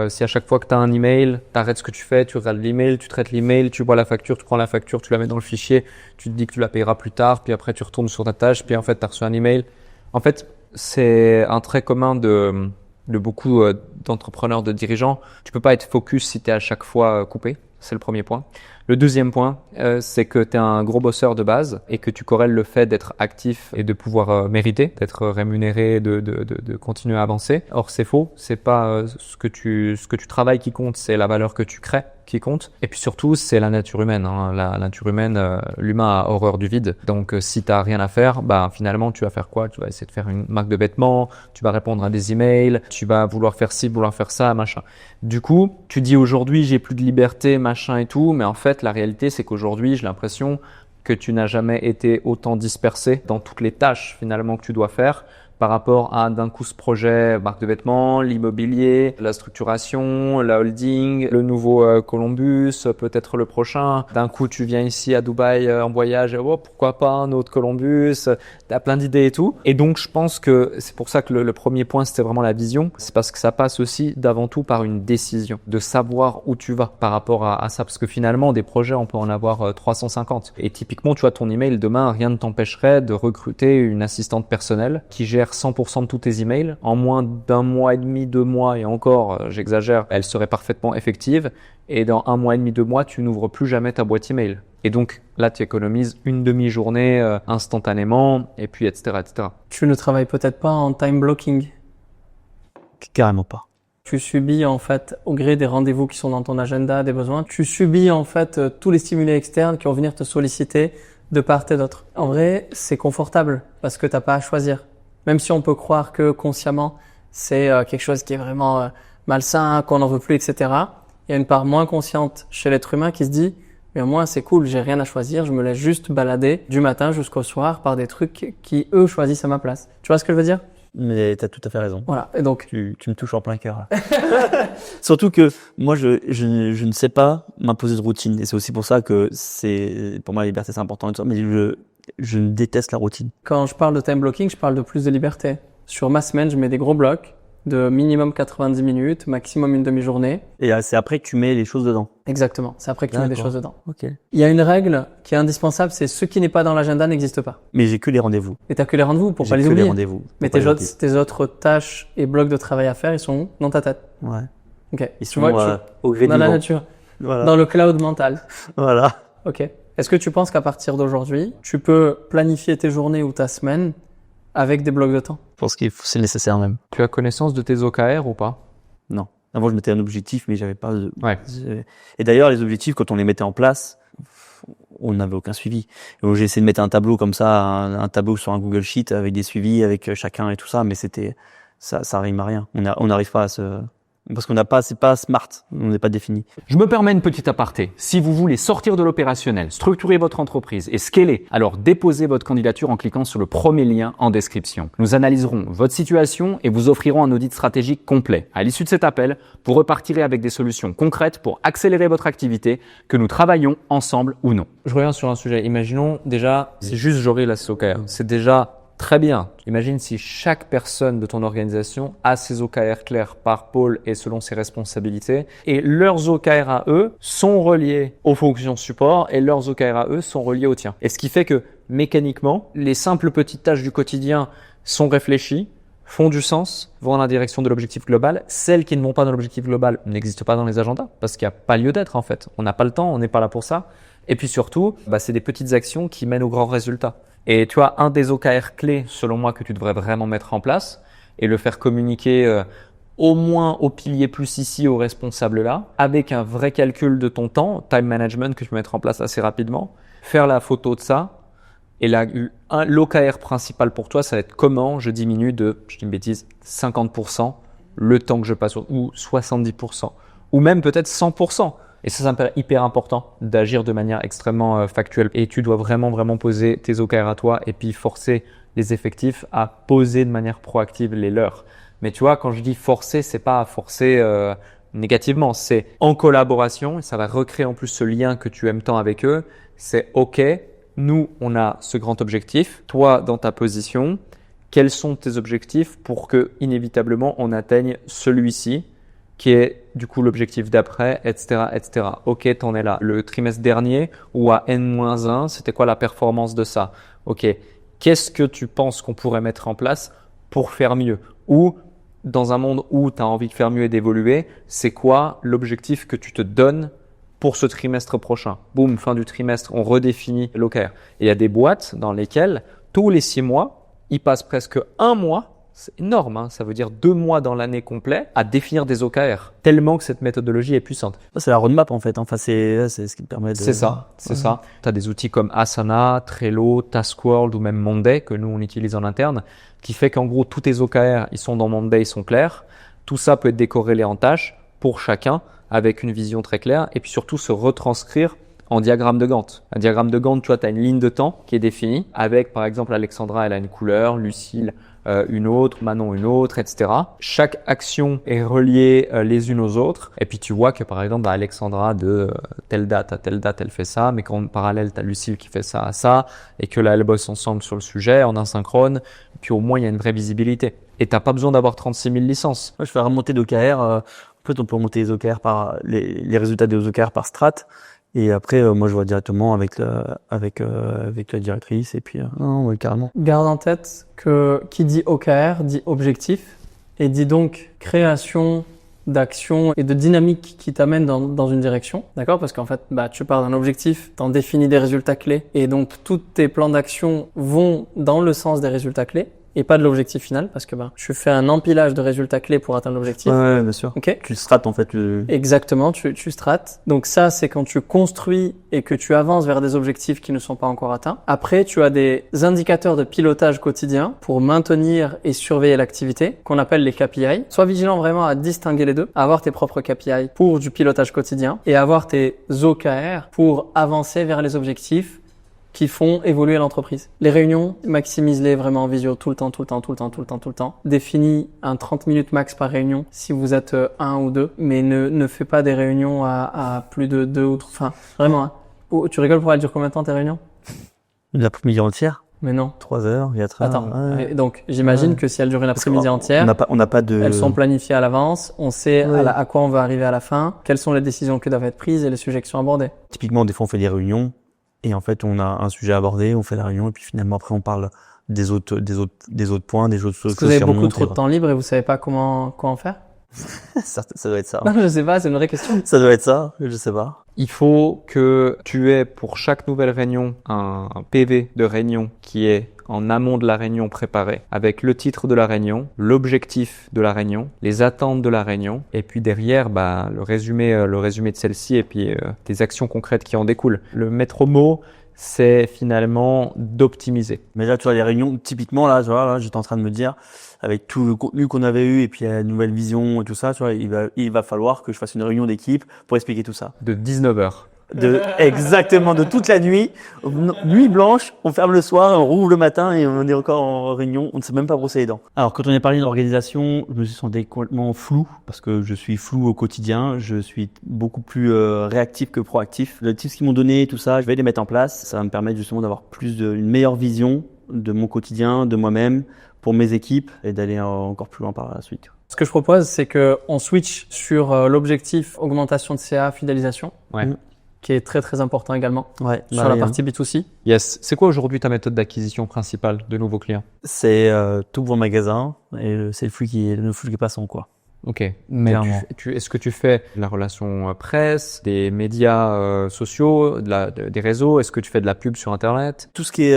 A: Si à chaque fois que tu as un email, tu arrêtes ce que tu fais, tu regardes l'email, tu traites l'email, tu vois la facture, tu prends la facture, tu la mets dans le fichier, tu te dis que tu la payeras plus tard, puis après tu retournes sur ta tâche, puis en fait tu as reçu un email. En fait, c'est un trait commun de beaucoup d'entrepreneurs, de dirigeants. Tu peux pas être focus si tu es à chaque fois coupé. C'est le premier point. Le deuxième point, c'est que tu es un gros bosseur de base et que tu corrèles le fait d'être actif et de pouvoir mériter, d'être rémunéré, de continuer à avancer. Or, c'est faux. C'est pas ce que tu travailles qui compte, c'est la valeur que tu crées qui compte. Et puis surtout, c'est la nature humaine. La nature humaine, l'humain a horreur du vide. Donc, si t'as rien à faire, finalement, tu vas faire quoi? Tu vas essayer de faire une marque de vêtements, tu vas répondre à des emails, tu vas vouloir faire ci, vouloir faire ça, machin. Du coup, tu dis aujourd'hui, j'ai plus de liberté, machin et tout, mais en fait, la réalité, c'est qu'aujourd'hui, j'ai l'impression que tu n'as jamais été autant dispersé dans toutes les tâches finalement que tu dois faire par rapport à d'un coup ce projet, marque de vêtements, l'immobilier, la structuration, la holding, le nouveau Columbus, peut-être le prochain. D'un coup, tu viens ici à Dubaï en voyage, oh, pourquoi pas un autre Columbus, tu as plein d'idées et tout. Et donc, je pense que c'est pour ça que le premier point, c'était vraiment la vision. C'est parce que ça passe aussi d'avant tout par une décision, de savoir où tu vas par rapport à ça. Parce que finalement, des projets, on peut en avoir 350. Et typiquement, tu vois, ton email, demain, rien ne t'empêcherait de recruter une assistante personnelle qui gère 100% de tous tes emails. En moins d'un mois et demi, 2 mois, et encore, j'exagère, elle serait parfaitement effective. Et dans 1 mois et demi, 2 mois, tu n'ouvres plus jamais ta boîte email. Et donc, là, tu économises une demi-journée instantanément, et puis, etc., etc.
B: Tu ne travailles peut-être pas en time blocking.
C: Carrément pas.
B: Tu subis en fait, au gré des rendez-vous qui sont dans ton agenda, des besoins, tu subis en fait tous les stimuli externes qui vont venir te solliciter de part et d'autre. En vrai, c'est confortable parce que t'as pas à choisir. Même si on peut croire que consciemment, c'est quelque chose qui est vraiment malsain, qu'on n'en veut plus, etc. Il y a une part moins consciente chez l'être humain qui se dit « Mais moi, c'est cool, j'ai rien à choisir, je me laisse juste balader du matin jusqu'au soir par des trucs qui, eux, choisissent à ma place. » Tu vois ce que je veux dire?
C: Mais t'as tout à fait raison.
B: Voilà. Et donc,
C: Tu me touches en plein cœur, là. Surtout que moi, je ne sais pas m'imposer de routine. Et c'est aussi pour ça que pour moi, la liberté, c'est important et tout ça. Mais je déteste la routine.
B: quand je parle de time blocking, je parle de plus de liberté. Sur ma semaine, je mets des gros blocs de minimum 90 minutes, maximum une demi-journée.
C: Et c'est après que tu mets les choses dedans.
B: Exactement. C'est après que tu mets des
C: D'accord.
B: choses dedans.
C: Ok.
B: Il y a une règle qui est indispensable, c'est ce qui n'est pas dans l'agenda n'existe pas.
C: Mais j'ai que les rendez-vous.
B: Et t'as que les rendez-vous pour
C: J'ai
B: pas les
C: que
B: oublier.
C: les rendez-vous.
B: Mais
C: Pour pas les
B: tes autres tâches et blocs de travail à faire, ils sont dans ta tête.
C: oublier. Ouais.
B: Ok.
C: Ils
B: Tu
C: sont
B: vois,
C: au gré
B: dans
C: du
B: la
C: vent.
B: nature,
C: Voilà.
B: dans le cloud mental.
C: Voilà.
B: Ok. Est-ce que tu penses qu'à partir d'aujourd'hui, tu peux planifier tes journées ou ta semaine avec des blocs de temps?
C: Je pense que c'est nécessaire même.
A: Tu as connaissance de tes OKR ou pas?
C: Non. Avant, je mettais un objectif, mais j'avais pas de...
A: Ouais.
C: Et d'ailleurs, les objectifs, quand on les mettait en place, on n'avait aucun suivi. Donc, j'ai essayé de mettre un tableau comme ça, un tableau sur un Google Sheet avec des suivis, avec chacun et tout ça, mais ça rime à rien. On n'arrive pas à parce qu'on n'a pas, c'est pas smart. On n'est pas défini.
A: Je me permets une petite aparté. Si vous voulez sortir de l'opérationnel, structurer votre entreprise et scaler, alors déposez votre candidature en cliquant sur le premier lien en description. Nous analyserons votre situation et vous offrirons un audit stratégique complet. À l'issue de cet appel, vous repartirez avec des solutions concrètes pour accélérer votre activité, que nous travaillons ensemble ou non. Je reviens sur un sujet. Imaginons déjà, c'est juste j'aurai la OKR. C'est déjà très bien. Imagine si chaque personne de ton organisation a ses OKR clairs par pôle et selon ses responsabilités, et leurs OKR à eux sont reliés aux fonctions support et leurs OKR à eux sont reliés aux tiens. Et ce qui fait que mécaniquement, les simples petites tâches du quotidien sont réfléchies, font du sens, vont dans la direction de l'objectif global. Celles qui ne vont pas dans l'objectif global n'existent pas dans les agendas parce qu'il n'y a pas lieu d'être en fait. On n'a pas le temps, on n'est pas là pour ça. Et puis surtout, c'est des petites actions qui mènent aux grands résultats. Et tu vois, un des OKR clés, selon moi, que tu devrais vraiment mettre en place et le faire communiquer au moins au pilier plus ici, au responsable là, avec un vrai calcul de ton temps, time management que tu peux mettre en place assez rapidement, faire la photo de ça. Et l'OKR principal pour toi, ça va être comment je diminue de, je dis une bêtise, 50% le temps que je passe, ou 70%, ou même peut-être 100%. Et ça me paraît hyper important d'agir de manière extrêmement factuelle. Et tu dois vraiment poser tes OKR à toi et puis forcer les effectifs à poser de manière proactive les leurs. Mais tu vois, quand je dis forcer, c'est pas forcer négativement, c'est en collaboration et ça va recréer en plus ce lien que tu aimes tant avec eux. C'est OK, nous, on a ce grand objectif. Toi, dans ta position, quels sont tes objectifs pour que inévitablement on atteigne celui-ci qui est du coup l'objectif d'après, etc., etc. Ok, t'en es là. Le trimestre dernier ou à N-1, c'était quoi la performance de ça? Ok, qu'est-ce que tu penses qu'on pourrait mettre en place pour faire mieux? Ou dans un monde où tu as envie de faire mieux et d'évoluer, c'est quoi l'objectif que tu te donnes pour ce trimestre prochain. Boum, fin du trimestre, on redéfinit l'OKR. Et il y a des boîtes dans lesquelles tous les 6 mois, ils passent presque 1 mois. C'est énorme, hein. Ça veut dire 2 mois dans l'année complète à définir des OKR, tellement que cette méthodologie est puissante.
C: C'est la roadmap en fait. Enfin, c'est ce qui permet de.
A: C'est ça. Tu as des outils comme Asana, Trello, Taskworld ou même Monday que nous on utilise en interne, qui fait qu'en gros tous tes OKR, ils sont dans Monday, ils sont clairs. Tout ça peut être décorrélé en tâches pour chacun avec une vision très claire et puis surtout se retranscrire en diagramme de Gantt. Un diagramme de Gantt, tu vois, tu as une ligne de temps qui est définie avec, par exemple, Alexandra, elle a une couleur, Lucille, une autre, Manon, une autre, etc. Chaque action est reliée les unes aux autres. Et puis, tu vois que, par exemple, Alexandra, de telle date à telle date, elle fait ça, mais qu'en parallèle, tu as Lucille qui fait ça à ça, et que là, elles bossent ensemble sur le sujet, en asynchrone. Puis, au moins, il y a une vraie visibilité. Et t'as pas besoin d'avoir 36 000 licences.
C: Moi, je fais remonter d'OKR. En fait, on peut remonter les OKR par les résultats des OKR par strat. Et après, moi, je vois directement avec la directrice. Et puis, non, ouais, carrément.
B: Garde en tête que qui dit OKR dit objectif et dit donc création d'actions et de dynamique qui t'amènent dans une direction, d'accord? Parce qu'en fait, tu pars d'un objectif, t'en définis des résultats clés et donc tous tes plans d'action vont dans le sens des résultats clés et pas de l'objectif final parce que tu fais un empilage de résultats clés pour atteindre l'objectif.
C: Ouais, bien sûr.
B: Ok.
C: Tu strates en fait.
B: Exactement, tu strates. Donc ça, c'est quand tu construis et que tu avances vers des objectifs qui ne sont pas encore atteints. Après, tu as des indicateurs de pilotage quotidien pour maintenir et surveiller l'activité qu'on appelle les KPI. Sois vigilant vraiment à distinguer les deux, à avoir tes propres KPI pour du pilotage quotidien et avoir tes OKR pour avancer vers les objectifs qui font évoluer l'entreprise. Les réunions, maximise-les vraiment en visio tout le temps. Définis un 30 minutes max par réunion si vous êtes 1 ou 2, mais ne fais pas des réunions à plus de 2 ou 3. Enfin, vraiment. Hein. Oh, tu rigoles pour elle dure combien de temps tes réunions?
C: L'après-midi entière.
B: Mais non.
C: 3 heures, 4 heures.
B: Attends. Ouais. Donc, j'imagine que si elles durent l'après-midi entière,
C: on n'a pas de.
B: Elles sont planifiées à l'avance. On sait à quoi on va arriver à la fin, quelles sont les décisions qui doivent être prises et les sujets qui sont abordés.
C: Typiquement, des fois, on fait des réunions. Et en fait, on a un sujet à aborder, on fait la réunion, et puis finalement, après, on parle des autres points, des autres choses.
B: Est-ce que vous avez beaucoup trop de temps libre et vous savez pas quoi en faire?
C: Ça doit être ça.
B: Non, je sais pas, c'est une vraie question.
C: Ça doit être ça, je sais pas.
A: Il faut que tu aies pour chaque nouvelle réunion un PV de réunion qui est en amont de la réunion préparée avec le titre de la réunion, l'objectif de la réunion, les attentes de la réunion et puis derrière le résumé de celle-ci et puis des actions concrètes qui en découlent. Le maître mot, c'est finalement d'optimiser.
C: Mais là, tu vois, les réunions, typiquement, là, tu vois, là, j'étais en train de me dire, avec tout le contenu qu'on avait eu et puis la nouvelle vision et tout ça, tu vois, il va falloir que je fasse une réunion d'équipe pour expliquer tout ça.
A: De 19h.
C: Exactement, de toute la nuit. Nuit blanche, on ferme le soir, on rouvre le matin et on est encore en réunion. On ne sait même pas brosser les dents. Alors, quand on est parlé d'organisation, je me suis senti complètement flou parce que je suis flou au quotidien. Je suis beaucoup plus réactif que proactif. Les tips qu'ils m'ont donné, tout ça, je vais les mettre en place. Ça va me permettre justement d'avoir une meilleure vision de mon quotidien, de moi-même, pour mes équipes et d'aller encore plus loin par la suite.
B: Ce que je propose, c'est que on switch sur l'objectif augmentation de CA, fidélisation.
A: Ouais.
B: Qui est très très important également sur la partie B2C.
A: Yes. C'est quoi aujourd'hui ta méthode d'acquisition principale de nouveaux clients?
C: C'est tout bon magasin et c'est le flux qui est passant, quoi.
A: Ok, mais est-ce que tu fais de la relation presse, des médias sociaux, des réseaux? Est-ce que tu fais de la pub sur Internet?
C: Tout ce qui est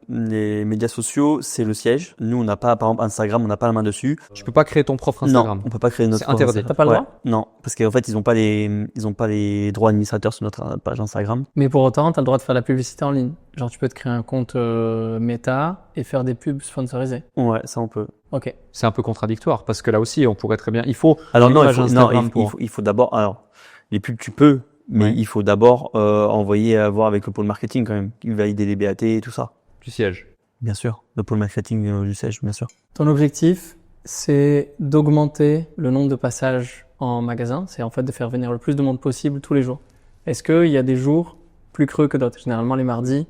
C: les médias sociaux, c'est le siège. Nous, on n'a pas, par exemple, Instagram, on n'a pas la main dessus.
A: Tu peux pas créer ton propre Instagram.
C: Non, on peut pas créer notre.
A: C'est interdit.
B: T'as pas le droit?
C: Non, parce qu'en fait, ils ont pas les droits administrateurs sur notre page Instagram.
B: Mais pour autant, t'as le droit de faire de la publicité en ligne. Genre, tu peux te créer un compte Meta et faire des pubs sponsorisées.
C: Ouais, ça on peut.
B: Ok.
A: C'est un peu contradictoire parce que là aussi, on pourrait très bien. Il faut.
C: Alors non, il faut d'abord. Alors, les pubs tu peux, mais il faut d'abord envoyer voir avec le pôle marketing quand même, qui valide les BAT et tout ça.
A: Du siège.
C: Bien sûr, le pôle marketing du siège, bien sûr.
B: Ton objectif, c'est d'augmenter le nombre de passages en magasin. C'est en fait de faire venir le plus de monde possible tous les jours. Est-ce qu'il y a des jours plus creux que d'autres? Généralement les mardis.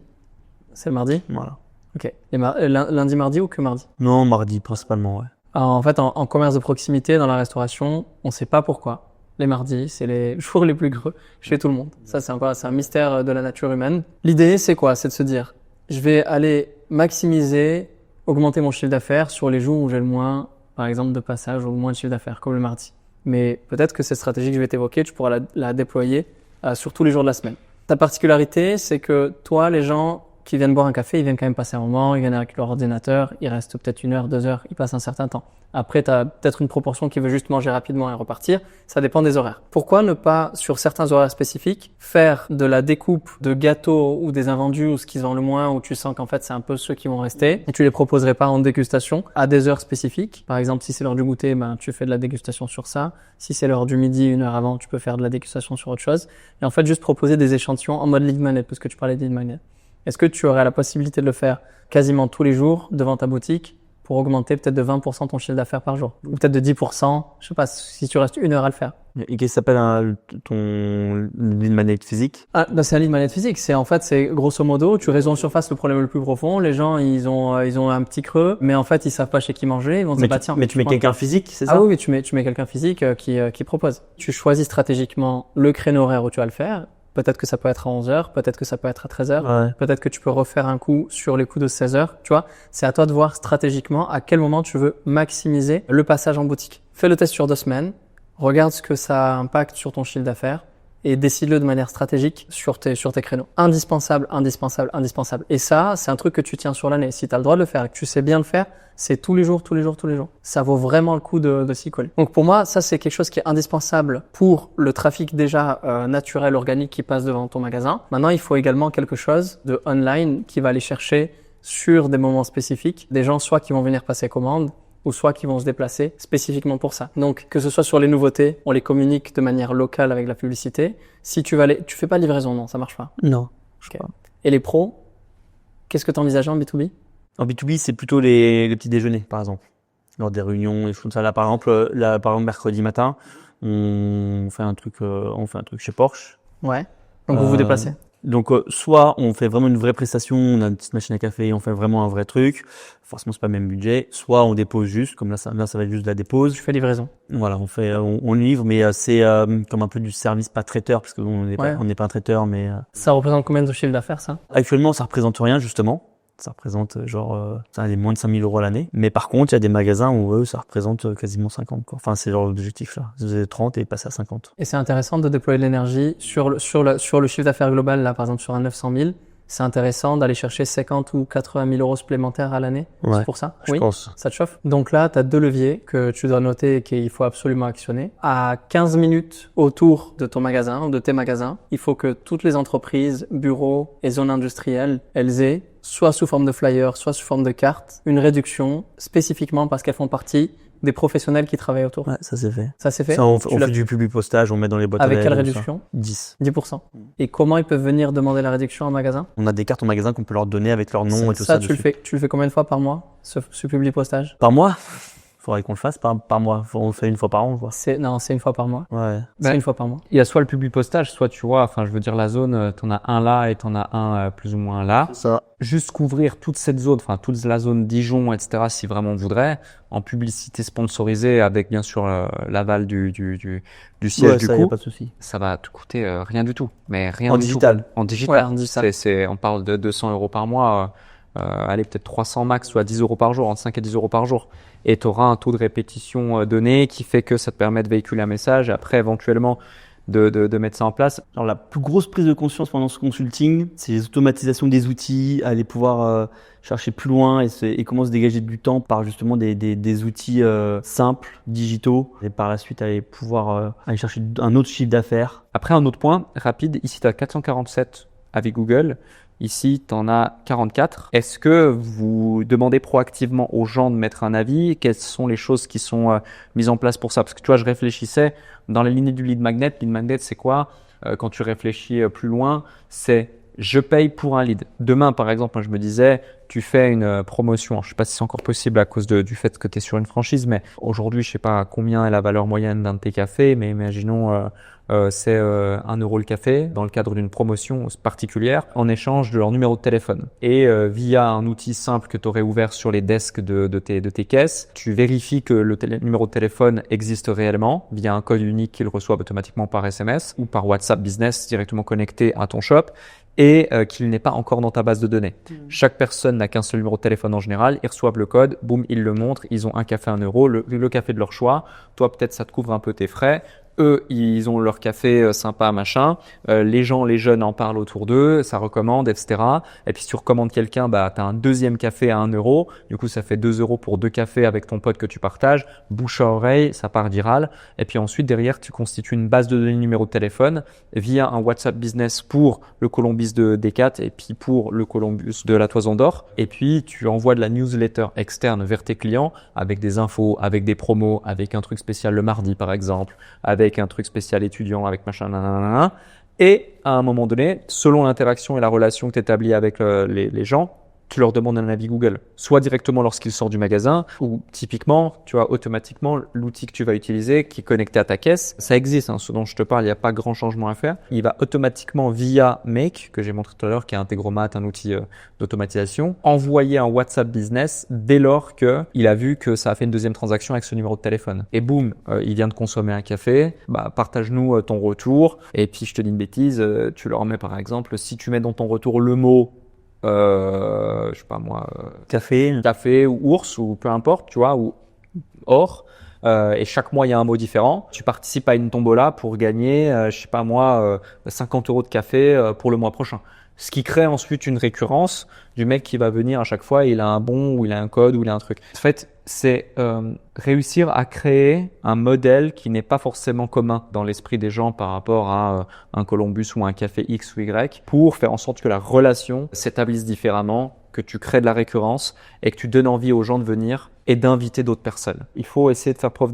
B: C'est le mardi?
C: Voilà.
B: Ok. Lundi, mardi ou que mardi?
C: Non, mardi principalement, ouais.
B: Alors, en fait, en commerce de proximité, dans la restauration, on sait pas pourquoi. Les mardis, c'est les jours les plus creux chez tout le monde. Ça, c'est un mystère de la nature humaine. L'idée, c'est quoi? C'est de se dire, je vais aller maximiser, augmenter mon chiffre d'affaires sur les jours où j'ai le moins, par exemple, de passages ou le moins de chiffre d'affaires, comme le mardi. Mais peut-être que cette stratégie que je vais t'évoquer, tu pourras la déployer sur tous les jours de la semaine. Ta particularité, c'est que toi, les gens qui viennent boire un café, ils viennent quand même passer un moment, ils viennent avec leur ordinateur, ils restent peut-être 1 heure, 2 heures, ils passent un certain temps. Après, tu as peut-être une proportion qui veut juste manger rapidement et repartir. Ça dépend des horaires. Pourquoi ne pas, sur certains horaires spécifiques, faire de la découpe de gâteaux ou des invendus ou ce qu'ils vendent le moins, où tu sens qu'en fait, c'est un peu ceux qui vont rester et tu les proposerais pas en dégustation à des heures spécifiques. Par exemple, si c'est l'heure du goûter, tu fais de la dégustation sur ça. Si c'est l'heure du midi, 1 heure avant, tu peux faire de la dégustation sur autre chose. Et en fait, juste proposer des échantillons en mode lead magnet, parce que tu parlais de lead magnet. Est-ce que tu aurais la possibilité de le faire quasiment tous les jours devant ta boutique pour augmenter peut-être de 20% ton chiffre d'affaires par jour? Ou peut-être de 10%, je sais pas, si tu restes 1 heure à le faire.
C: Et qu'est-ce que s'appelle ton lead magnet physique?
B: C'est un lead magnet physique. C'est grosso modo, tu résous en surface le problème le plus profond. Les gens, ils ont un petit creux, mais en fait, ils savent pas chez qui manger. Ils vont dire, tiens.
C: Mais tu mets quelqu'un physique, c'est ça?
B: Ah oui, tu mets quelqu'un physique qui propose. Tu choisis stratégiquement le créneau horaire où tu vas le faire. Peut-être que ça peut être à 11 heures, peut-être que ça peut être à 13 heures,
C: ouais.
B: Peut-être que tu peux refaire un coup sur les coups de 16 heures. Tu vois, c'est à toi de voir stratégiquement à quel moment tu veux maximiser le passage en boutique. Fais le test sur 2 semaines, regarde ce que ça impacte sur ton chiffre d'affaires et décide-le de manière stratégique sur tes créneaux. Indispensable. Et ça, c'est un truc que tu tiens sur l'année. Si tu as le droit de le faire et que tu sais bien le faire, c'est tous les jours. Ça vaut vraiment le coup de s'y coller. Donc pour moi, ça c'est quelque chose qui est indispensable pour le trafic déjà naturel, organique qui passe devant ton magasin. Maintenant, il faut également quelque chose de online qui va aller chercher sur des moments spécifiques des gens soit qui vont venir passer commande ou soit qui vont se déplacer spécifiquement pour ça. Donc, que ce soit sur les nouveautés, on les communique de manière locale avec la publicité. Si tu fais pas de livraison, non, ça marche pas.
C: Non.
B: Okay. Et les pros, qu'est-ce que tu envisages en B2B?
C: En B2B, c'est plutôt les petits déjeuners, par exemple. Lors des réunions, des choses comme ça. Là, par exemple, mercredi matin, on fait un truc chez Porsche.
B: Ouais. Donc, vous vous déplacez?
C: Donc, soit on fait vraiment une vraie prestation, on a une petite machine à café, on fait vraiment un vrai truc. Forcément, c'est pas le même budget. Soit on dépose juste, comme là, ça va être juste de la dépose.
B: Tu fais livraison.
C: Voilà, on livre, mais c'est comme un peu du service pas traiteur, parce que on n'est pas un traiteur, mais.
B: Ça représente combien de chiffre d'affaires, ça?
C: Actuellement, ça représente rien, justement. Ça représente ça a moins de 5 000 euros à l'année. Mais par contre, il y a des magasins où eux, ça représente quasiment 50, quoi. Enfin, c'est genre l'objectif, là. Vous avez 30 et passer à 50.
B: Et c'est intéressant de déployer de l'énergie sur le chiffre d'affaires global, là, par exemple, sur un 900 000. C'est intéressant d'aller chercher 50 ou 80 000 euros supplémentaires à l'année.
C: Ouais,
B: c'est pour ça?
C: Je pense.
B: Ça te chauffe? Donc là, tu as 2 leviers que tu dois noter et qu'il faut absolument actionner. À 15 minutes autour de ton magasin ou de tes magasins, il faut que toutes les entreprises, bureaux et zones industrielles, elles aient, soit sous forme de flyer, soit sous forme de carte, une réduction spécifiquement parce qu'elles font partie des professionnels qui travaillent autour.
C: Ouais, ça c'est fait.
B: Ça c'est fait.
C: Ça, on fait du public postage, on met dans les boîtes.
B: Avec quelle réduction?
C: 10%.
B: Et comment ils peuvent venir demander la réduction en magasin?
C: On a des cartes en magasin qu'on peut leur donner avec leur nom et tout ça.
B: Ça, tu le fais combien de fois par mois, ce public postage?
C: Par mois? Faudrait qu'on le fasse par mois. On le fait 1 fois par an, quoi.
B: C'est 1 fois par mois.
C: Ouais.
B: C'est 1 fois par mois.
A: Il y a soit le public postage, soit tu vois, enfin je veux dire la zone, t'en as un là et t'en as un plus ou moins là.
C: Ça.
A: Juste couvrir toute cette zone, enfin toute la zone Dijon, etc. Si vraiment on voudrait, en publicité sponsorisée avec bien sûr l'aval du siège du coup.
C: Y a pas de souci.
A: Ça va te coûter rien du tout, mais rien
C: en
A: du
C: digital.
A: tout. En digital.
B: Ouais, en digital.
A: On parle de 200 euros par mois. Allez, peut-être 300 max, soit 10 euros par jour, entre 5 et 10 euros par jour. Et tu auras un taux de répétition donné qui fait que ça te permet de véhiculer un message et après éventuellement de mettre ça en place.
C: Alors la plus grosse prise de conscience pendant ce consulting, c'est les automatisations des outils, aller pouvoir chercher plus loin et comment se dégager du temps par justement des outils simples, digitaux, et par la suite aller pouvoir aller chercher un autre chiffre d'affaires.
A: Après, un autre point rapide, ici tu as 447 avec Google. Ici, tu en as 44. Est-ce que vous demandez proactivement aux gens de mettre un avis? Quelles sont les choses qui sont mises en place pour ça? Parce que tu vois, je réfléchissais dans la lignée du lead magnet. Lead magnet, c'est quoi? Quand tu réfléchis plus loin, c'est je paye pour un lead. Demain, par exemple, moi, je me disais, tu fais une promotion. Je sais pas si c'est encore possible à cause du fait que tu es sur une franchise, mais aujourd'hui, je sais pas combien est la valeur moyenne d'un de tes cafés, mais imaginons c'est 1 euro le café dans le cadre d'une promotion particulière en échange de leur numéro de téléphone. Et via un outil simple que tu aurais ouvert sur les desks de tes caisses, tu vérifies que le numéro de téléphone existe réellement via un code unique qu'ils reçoivent automatiquement par SMS ou par WhatsApp Business directement connecté à ton shop et qu'il n'est pas encore dans ta base de données. Chaque personne n'a qu'un seul numéro de téléphone en général, ils reçoivent le code, boum, ils le montrent, ils ont un café à 1 euro, le café de leur choix. Toi, peut-être ça te couvre un peu tes frais. Eux, ils ont leur café sympa, machin. Les jeunes en parlent autour d'eux, ça recommande, etc. Et puis si tu recommandes quelqu'un, bah t'as un deuxième café à 1 euro. Du coup, ça fait 2 euros pour 2 cafés avec ton pote que tu partages. Bouche à oreille, ça part viral. Et puis ensuite, derrière, tu constitues une base de données numéro de téléphone via un WhatsApp Business pour le Columbus de Decat et puis pour le Columbus de la Toison d'Or. Et puis, tu envoies de la newsletter externe vers tes clients avec des infos, avec des promos, avec un truc spécial le mardi, par exemple, avec un truc spécial étudiant, avec machin, nanana. Et à un moment donné, selon l'interaction et la relation que tu établis avec les gens, tu leur demandes un avis Google, soit directement lorsqu'ils sortent du magasin, ou typiquement, tu vois, automatiquement, l'outil que tu vas utiliser qui est connecté à ta caisse, ça existe, hein, ce dont je te parle, il n'y a pas grand changement à faire. Il va automatiquement via Make, que j'ai montré tout à l'heure, qui est Integromat, un outil d'automatisation, envoyer un WhatsApp Business dès lors qu'il a vu que ça a fait une deuxième transaction avec ce numéro de téléphone. Et boum, il vient de consommer un café, bah partage-nous ton retour, et puis je te dis une bêtise, tu leur mets par exemple, si tu mets dans ton retour le mot je sais pas moi, café ou ours ou peu importe, tu vois, ou or. Et chaque mois il y a un mot différent. Tu participes à une tombola pour gagner, je sais pas moi, 50 euros de café pour le mois prochain. Ce qui crée ensuite une récurrence du mec qui va venir à chaque fois, il a un bon ou il a un code ou il a un truc. En fait, c'est réussir à créer un modèle qui n'est pas forcément commun dans l'esprit des gens par rapport à un Columbus ou un café X ou Y pour faire en sorte que la relation s'établisse différemment, que tu crées de la récurrence et que tu donnes envie aux gens de venir et d'inviter d'autres personnes. Il faut essayer de faire preuve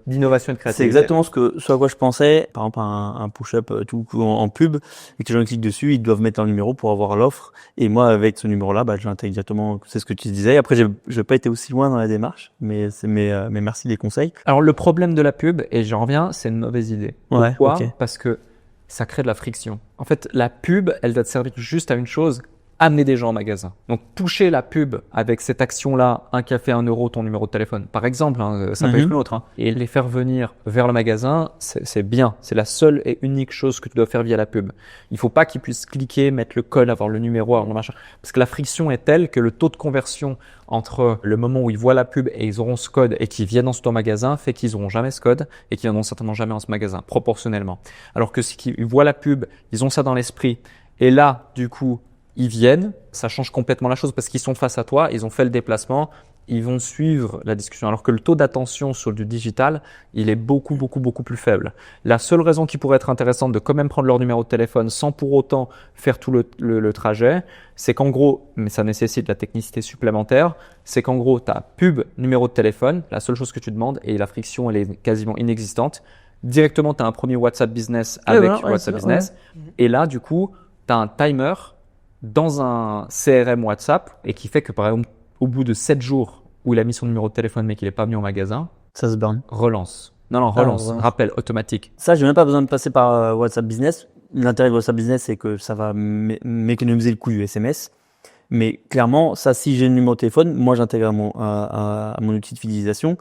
A: d'innovation et de créativité.
C: C'est exactement ce à quoi je pensais. Par exemple, un push-up tout en pub, et que les gens cliquent dessus, ils doivent mettre un numéro pour avoir l'offre. Et moi, avec ce numéro-là, bah, je l'intègre exactement. C'est ce que tu disais. Après, j'ai pas été aussi loin dans la démarche, mais merci des conseils.
A: Alors, le problème de la pub, et j'en reviens, c'est une mauvaise idée. Pourquoi ?
C: Okay.
A: Parce que ça crée de la friction. En fait, la pub, elle doit te servir juste à une chose, amener des gens au magasin. Donc, toucher la pub avec cette action-là, un café, 1 euro, ton numéro de téléphone, par exemple, hein, ça peut être une autre, hein, et les faire venir vers le magasin, c'est bien. C'est la seule et unique chose que tu dois faire via la pub. Il faut pas qu'ils puissent cliquer, mettre le code, avoir le numéro, avoir le machin. Parce que la friction est telle que le taux de conversion entre le moment où ils voient la pub et ils auront ce code et qu'ils viennent dans ton magasin fait qu'ils auront jamais ce code et qu'ils viendront certainement jamais dans ce magasin, proportionnellement. Alors que si ils voient la pub, ils ont ça dans l'esprit, et là, du coup, ils viennent, ça change complètement la chose parce qu'ils sont face à toi, ils ont fait le déplacement, ils vont suivre la discussion. Alors que le taux d'attention sur du digital, il est beaucoup plus faible. La seule raison qui pourrait être intéressante de quand même prendre leur numéro de téléphone sans pour autant faire tout le trajet, c'est qu'en gros, mais ça nécessite de la technicité supplémentaire, c'est qu'en gros, tu as pub, numéro de téléphone, la seule chose que tu demandes, et la friction, elle est quasiment inexistante. Directement, tu as un premier WhatsApp Business avec WhatsApp Business. Ouais. Et là, du coup, tu as un timer dans un CRM WhatsApp et qui fait que par exemple au bout de 7 jours où il a mis son numéro de téléphone mais qu'il n'est pas venu au magasin,
C: ça se burn.
A: Relance. Relance. Rappel automatique.
C: Ça, j'ai même pas besoin de passer par WhatsApp Business. L'intérêt de WhatsApp Business, c'est que ça va m'économiser le coût du SMS. Mais clairement, ça, si j'ai le numéro de téléphone, moi j'intègre à mon outil de fidélisation.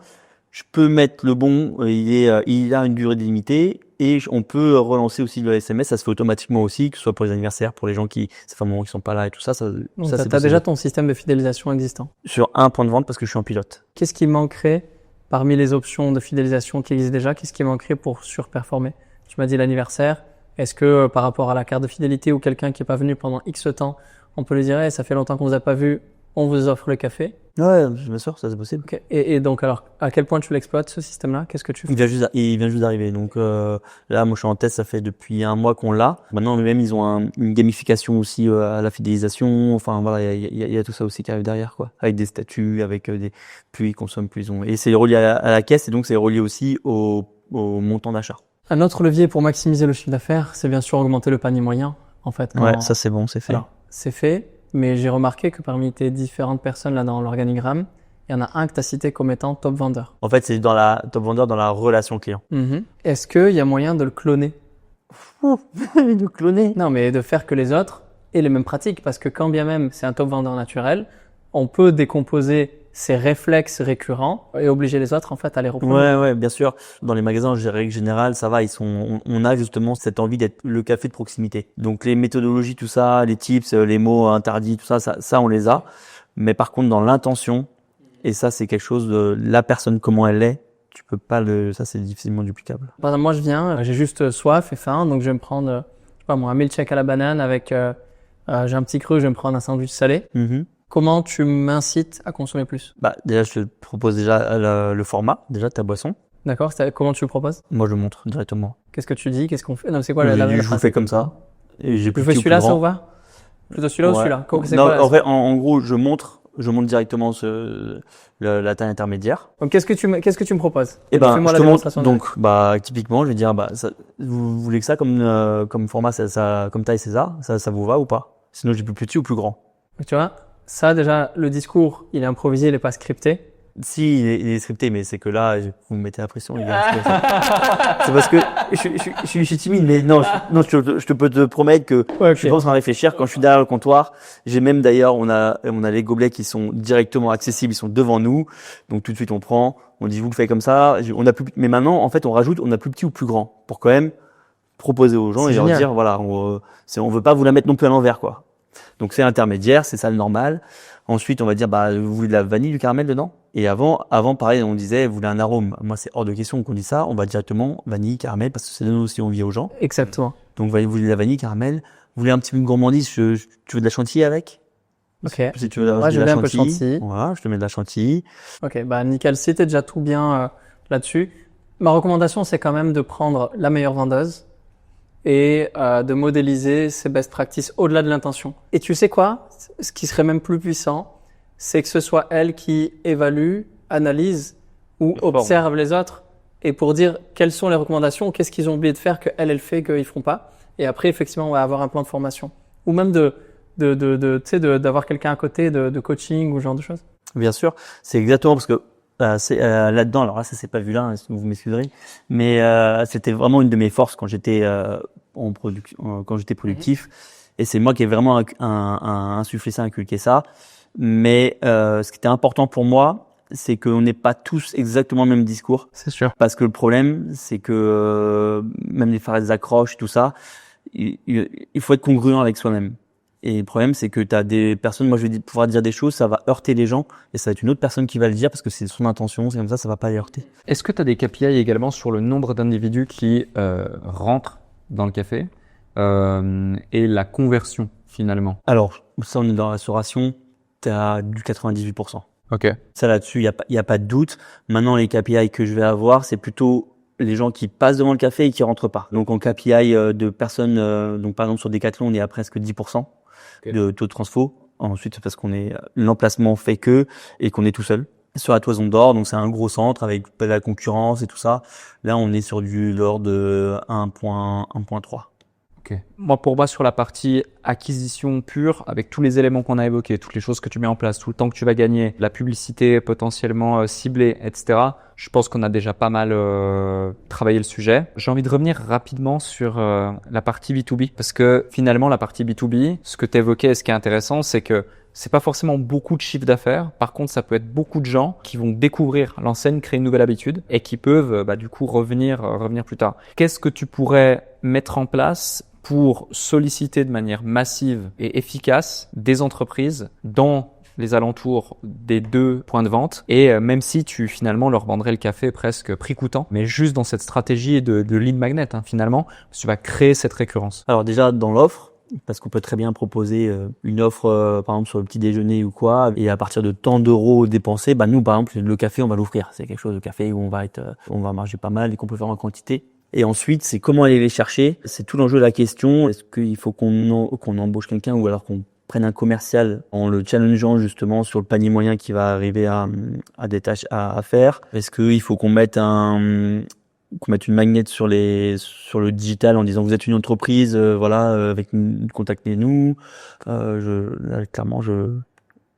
C: Je peux mettre le bon, il a une durée limitée. Et on peut relancer aussi le SMS, ça se fait automatiquement aussi, que ce soit pour les anniversaires, pour les gens ça fait un moment qu'ils sont pas là et tout ça.
B: Donc t'as déjà ton système de fidélisation existant.
C: Sur un point de vente parce que je suis en pilote.
B: Qu'est-ce qui manquerait parmi les options de fidélisation qui existent déjà? Qu'est-ce qui manquerait pour surperformer? Tu m'as dit l'anniversaire. Est-ce que par rapport à la carte de fidélité ou quelqu'un qui est pas venu pendant X temps, on peut lui dire, ça fait longtemps qu'on vous a pas vu, on vous offre le café?
C: Ouais, bien sûr, ça c'est possible.
B: Okay. Et donc alors, à quel point tu l'exploites ce système-là? Qu'est-ce que tu fais?
C: Il vient juste d'arriver. Donc là, moi je suis en test, ça fait depuis 1 mois qu'on l'a. Maintenant même ils ont une gamification aussi à la fidélisation. Enfin voilà, il y a tout ça aussi qui arrive derrière quoi, avec des statuts, avec plus ils consomment, plus ils ont. Et c'est relié à la caisse et donc c'est relié aussi au montant d'achat.
B: Un autre levier pour maximiser le chiffre d'affaires, c'est bien sûr augmenter le panier moyen. En fait.
C: Ouais, ça c'est bon, c'est fait.
B: Alors, c'est fait. Mais j'ai remarqué que parmi tes différentes personnes là dans l'organigramme, il y en a un que tu as cité comme étant top vendeur.
C: En fait, c'est dans la top vendeur dans la relation client.
B: Est-ce qu'il y a moyen de le cloner?
C: De cloner?
B: Non, mais de faire que les autres aient les mêmes pratiques. Parce que quand bien même c'est un top vendeur naturel, on peut décomposer ces réflexes récurrents et obliger les autres en fait à les reprendre.
C: Ouais, bien sûr. Dans les magasins, en règle générale, ça va. On a justement cette envie d'être le café de proximité. Donc les méthodologies, tout ça, les tips, les mots interdits, tout ça on les a. Mais par contre, dans l'intention, et ça c'est quelque chose de la personne comment elle est, tu peux pas ça c'est difficilement duplicable.
B: Par exemple, moi je viens, j'ai juste soif et faim, donc je vais me prendre, je sais pas moi, un milkshake à la banane avec, j'ai un petit creux, je vais me prendre un sandwich salé. Comment tu m'incites à consommer plus?
C: Bah, déjà, je te propose déjà le format, déjà de ta boisson.
B: D'accord, comment tu le proposes?
C: Moi, je montre directement.
B: Qu'est-ce que tu dis? Qu'est-ce qu'on fait? Non, c'est quoi
C: Je vous fais comme ça. Et j'ai
B: je fais celui-là, ça vous va? Plutôt celui-là ou celui-là?
C: Non, en gros, je montre directement la taille intermédiaire.
B: Donc, qu'est-ce que tu me proposes?
C: Eh ben, je te montre. Donc, typiquement, je vais dire, vous voulez que ça comme format, comme taille, c'est ça vous va ou pas? Sinon, j'ai plus petit ou plus grand.
B: Donc, tu vois, ça, déjà, le discours, il est improvisé, il est pas scripté.
C: Si, il est scripté, mais c'est que là, vous me mettez la pression, les gars. C'est parce que je suis timide, mais non, je peux te promettre que je suis pas en train de réfléchir. Quand je suis derrière le comptoir, j'ai même d'ailleurs, on a les gobelets qui sont directement accessibles, ils sont devant nous. Donc tout de suite, on prend, on dit, vous le faites comme ça. Mais maintenant, en fait, on a plus petit ou plus grand pour quand même proposer aux gens et leur dire, voilà, on veut pas vous la mettre non plus à l'envers, quoi. Donc c'est intermédiaire, c'est ça le normal. Ensuite, on va dire, vous voulez de la vanille, du caramel dedans? Et avant, pareil, on disait, vous voulez un arôme. Moi, c'est hors de question qu'on dise ça. On va directement vanille, caramel, parce que c'est donne aussi envie aux gens.
B: Exactement.
C: Donc, vous voulez de la vanille, caramel. Vous voulez un petit peu de gourmandise, tu veux de la chantilly avec?
B: Ok.
C: Si tu veux
B: moi, je veux un peu de chantilly.
C: Voilà, je te mets de la chantilly.
B: Ok, nickel. C'était déjà tout bien là-dessus. Ma recommandation, c'est quand même de prendre la meilleure vendeuse et de modéliser ses best practices au-delà de l'intention. Et tu sais quoi? Ce qui serait même plus puissant, c'est que ce soit elle qui évalue, analyse ou observe les autres et pour dire quelles sont les recommandations, qu'est-ce qu'ils ont oublié de faire qu'elle fait qu'ils feront pas. Et après, effectivement, on va avoir un plan de formation. Ou même d'avoir quelqu'un à côté de coaching ou ce genre de choses.
C: Bien sûr. C'est exactement parce que là-dedans, alors là, ça s'est pas vu là, hein, vous m'excuserez, mais c'était vraiment une de mes forces quand j'étais quand j'étais productif. Et c'est moi qui ai vraiment insufflé ça, inculqué ça. Mais ce qui était important pour moi, c'est qu'on n'ait pas tous exactement le même discours.
B: C'est sûr.
C: Parce que le problème, c'est que même les phrases d'accroche, tout ça, il faut être congruent avec soi-même. Et le problème, c'est que tu as des personnes, moi je vais pouvoir dire des choses, ça va heurter les gens, et ça va être une autre personne qui va le dire parce que c'est son intention, c'est comme ça va pas les heurter.
A: Est-ce que tu as des KPI également sur le nombre d'individus qui rentrent dans le café et la conversion finalement?
C: Alors, ça on est dans la restauration, tu as du 98%.
A: Ok.
C: Ça là-dessus, il y a pas de doute. Maintenant, les KPI que je vais avoir, c'est plutôt les gens qui passent devant le café et qui rentrent pas. Donc en KPI de personnes, donc par exemple sur Decathlon, on est à presque 10%. De taux de transfo. Ensuite, c'est parce l'emplacement fait et qu'on est tout seul. Sur la Toison d'Or, donc c'est un gros centre avec la concurrence et tout ça. Là, on est sur l'ordre de 1.3.
A: Ok. Pour moi, sur la partie acquisition pure, avec tous les éléments qu'on a évoqués, toutes les choses que tu mets en place, tout le temps que tu vas gagner, la publicité potentiellement ciblée, etc., je pense qu'on a déjà pas mal travaillé le sujet. J'ai envie de revenir rapidement sur la partie B2B, parce que finalement, la partie B2B, ce que tu évoquais et ce qui est intéressant, c'est que c'est pas forcément beaucoup de chiffre d'affaires. Par contre, ça peut être beaucoup de gens qui vont découvrir l'enseigne, créer une nouvelle habitude et qui peuvent du coup revenir plus tard. Qu'est-ce que tu pourrais mettre en place pour solliciter de manière massive et efficace des entreprises dans les alentours des 2 points de vente et même si tu finalement leur vendrais le café presque prix coûtant, mais juste dans cette stratégie de lead magnet finalement, tu vas créer cette récurrence.
C: Alors déjà dans l'offre, parce qu'on peut très bien proposer une offre par exemple sur le petit déjeuner ou quoi, et à partir de tant d'euros dépensés, nous par exemple le café on va l'offrir, c'est quelque chose de café où on va marger pas mal et qu'on peut faire en quantité. Et ensuite, c'est comment aller les chercher. C'est tout l'enjeu de la question. Est-ce qu'il faut qu'on embauche quelqu'un ou alors qu'on prenne un commercial en le challengeant justement sur le panier moyen qui va arriver à des tâches à faire? Est-ce qu'il faut qu'on mette une magnette sur le digital en disant vous êtes une entreprise, contactez-nous.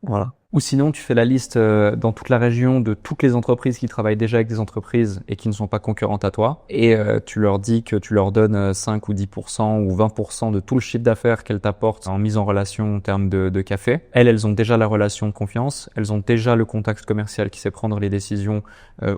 C: Voilà.
A: Ou sinon, tu fais la liste dans toute la région de toutes les entreprises qui travaillent déjà avec des entreprises et qui ne sont pas concurrentes à toi. Et tu leur dis que tu leur donnes 5 ou 10% ou 20% de tout le chiffre d'affaires qu'elles t'apportent en mise en relation en termes de café. Elles ont déjà la relation de confiance. Elles ont déjà le contact commercial qui sait prendre les décisions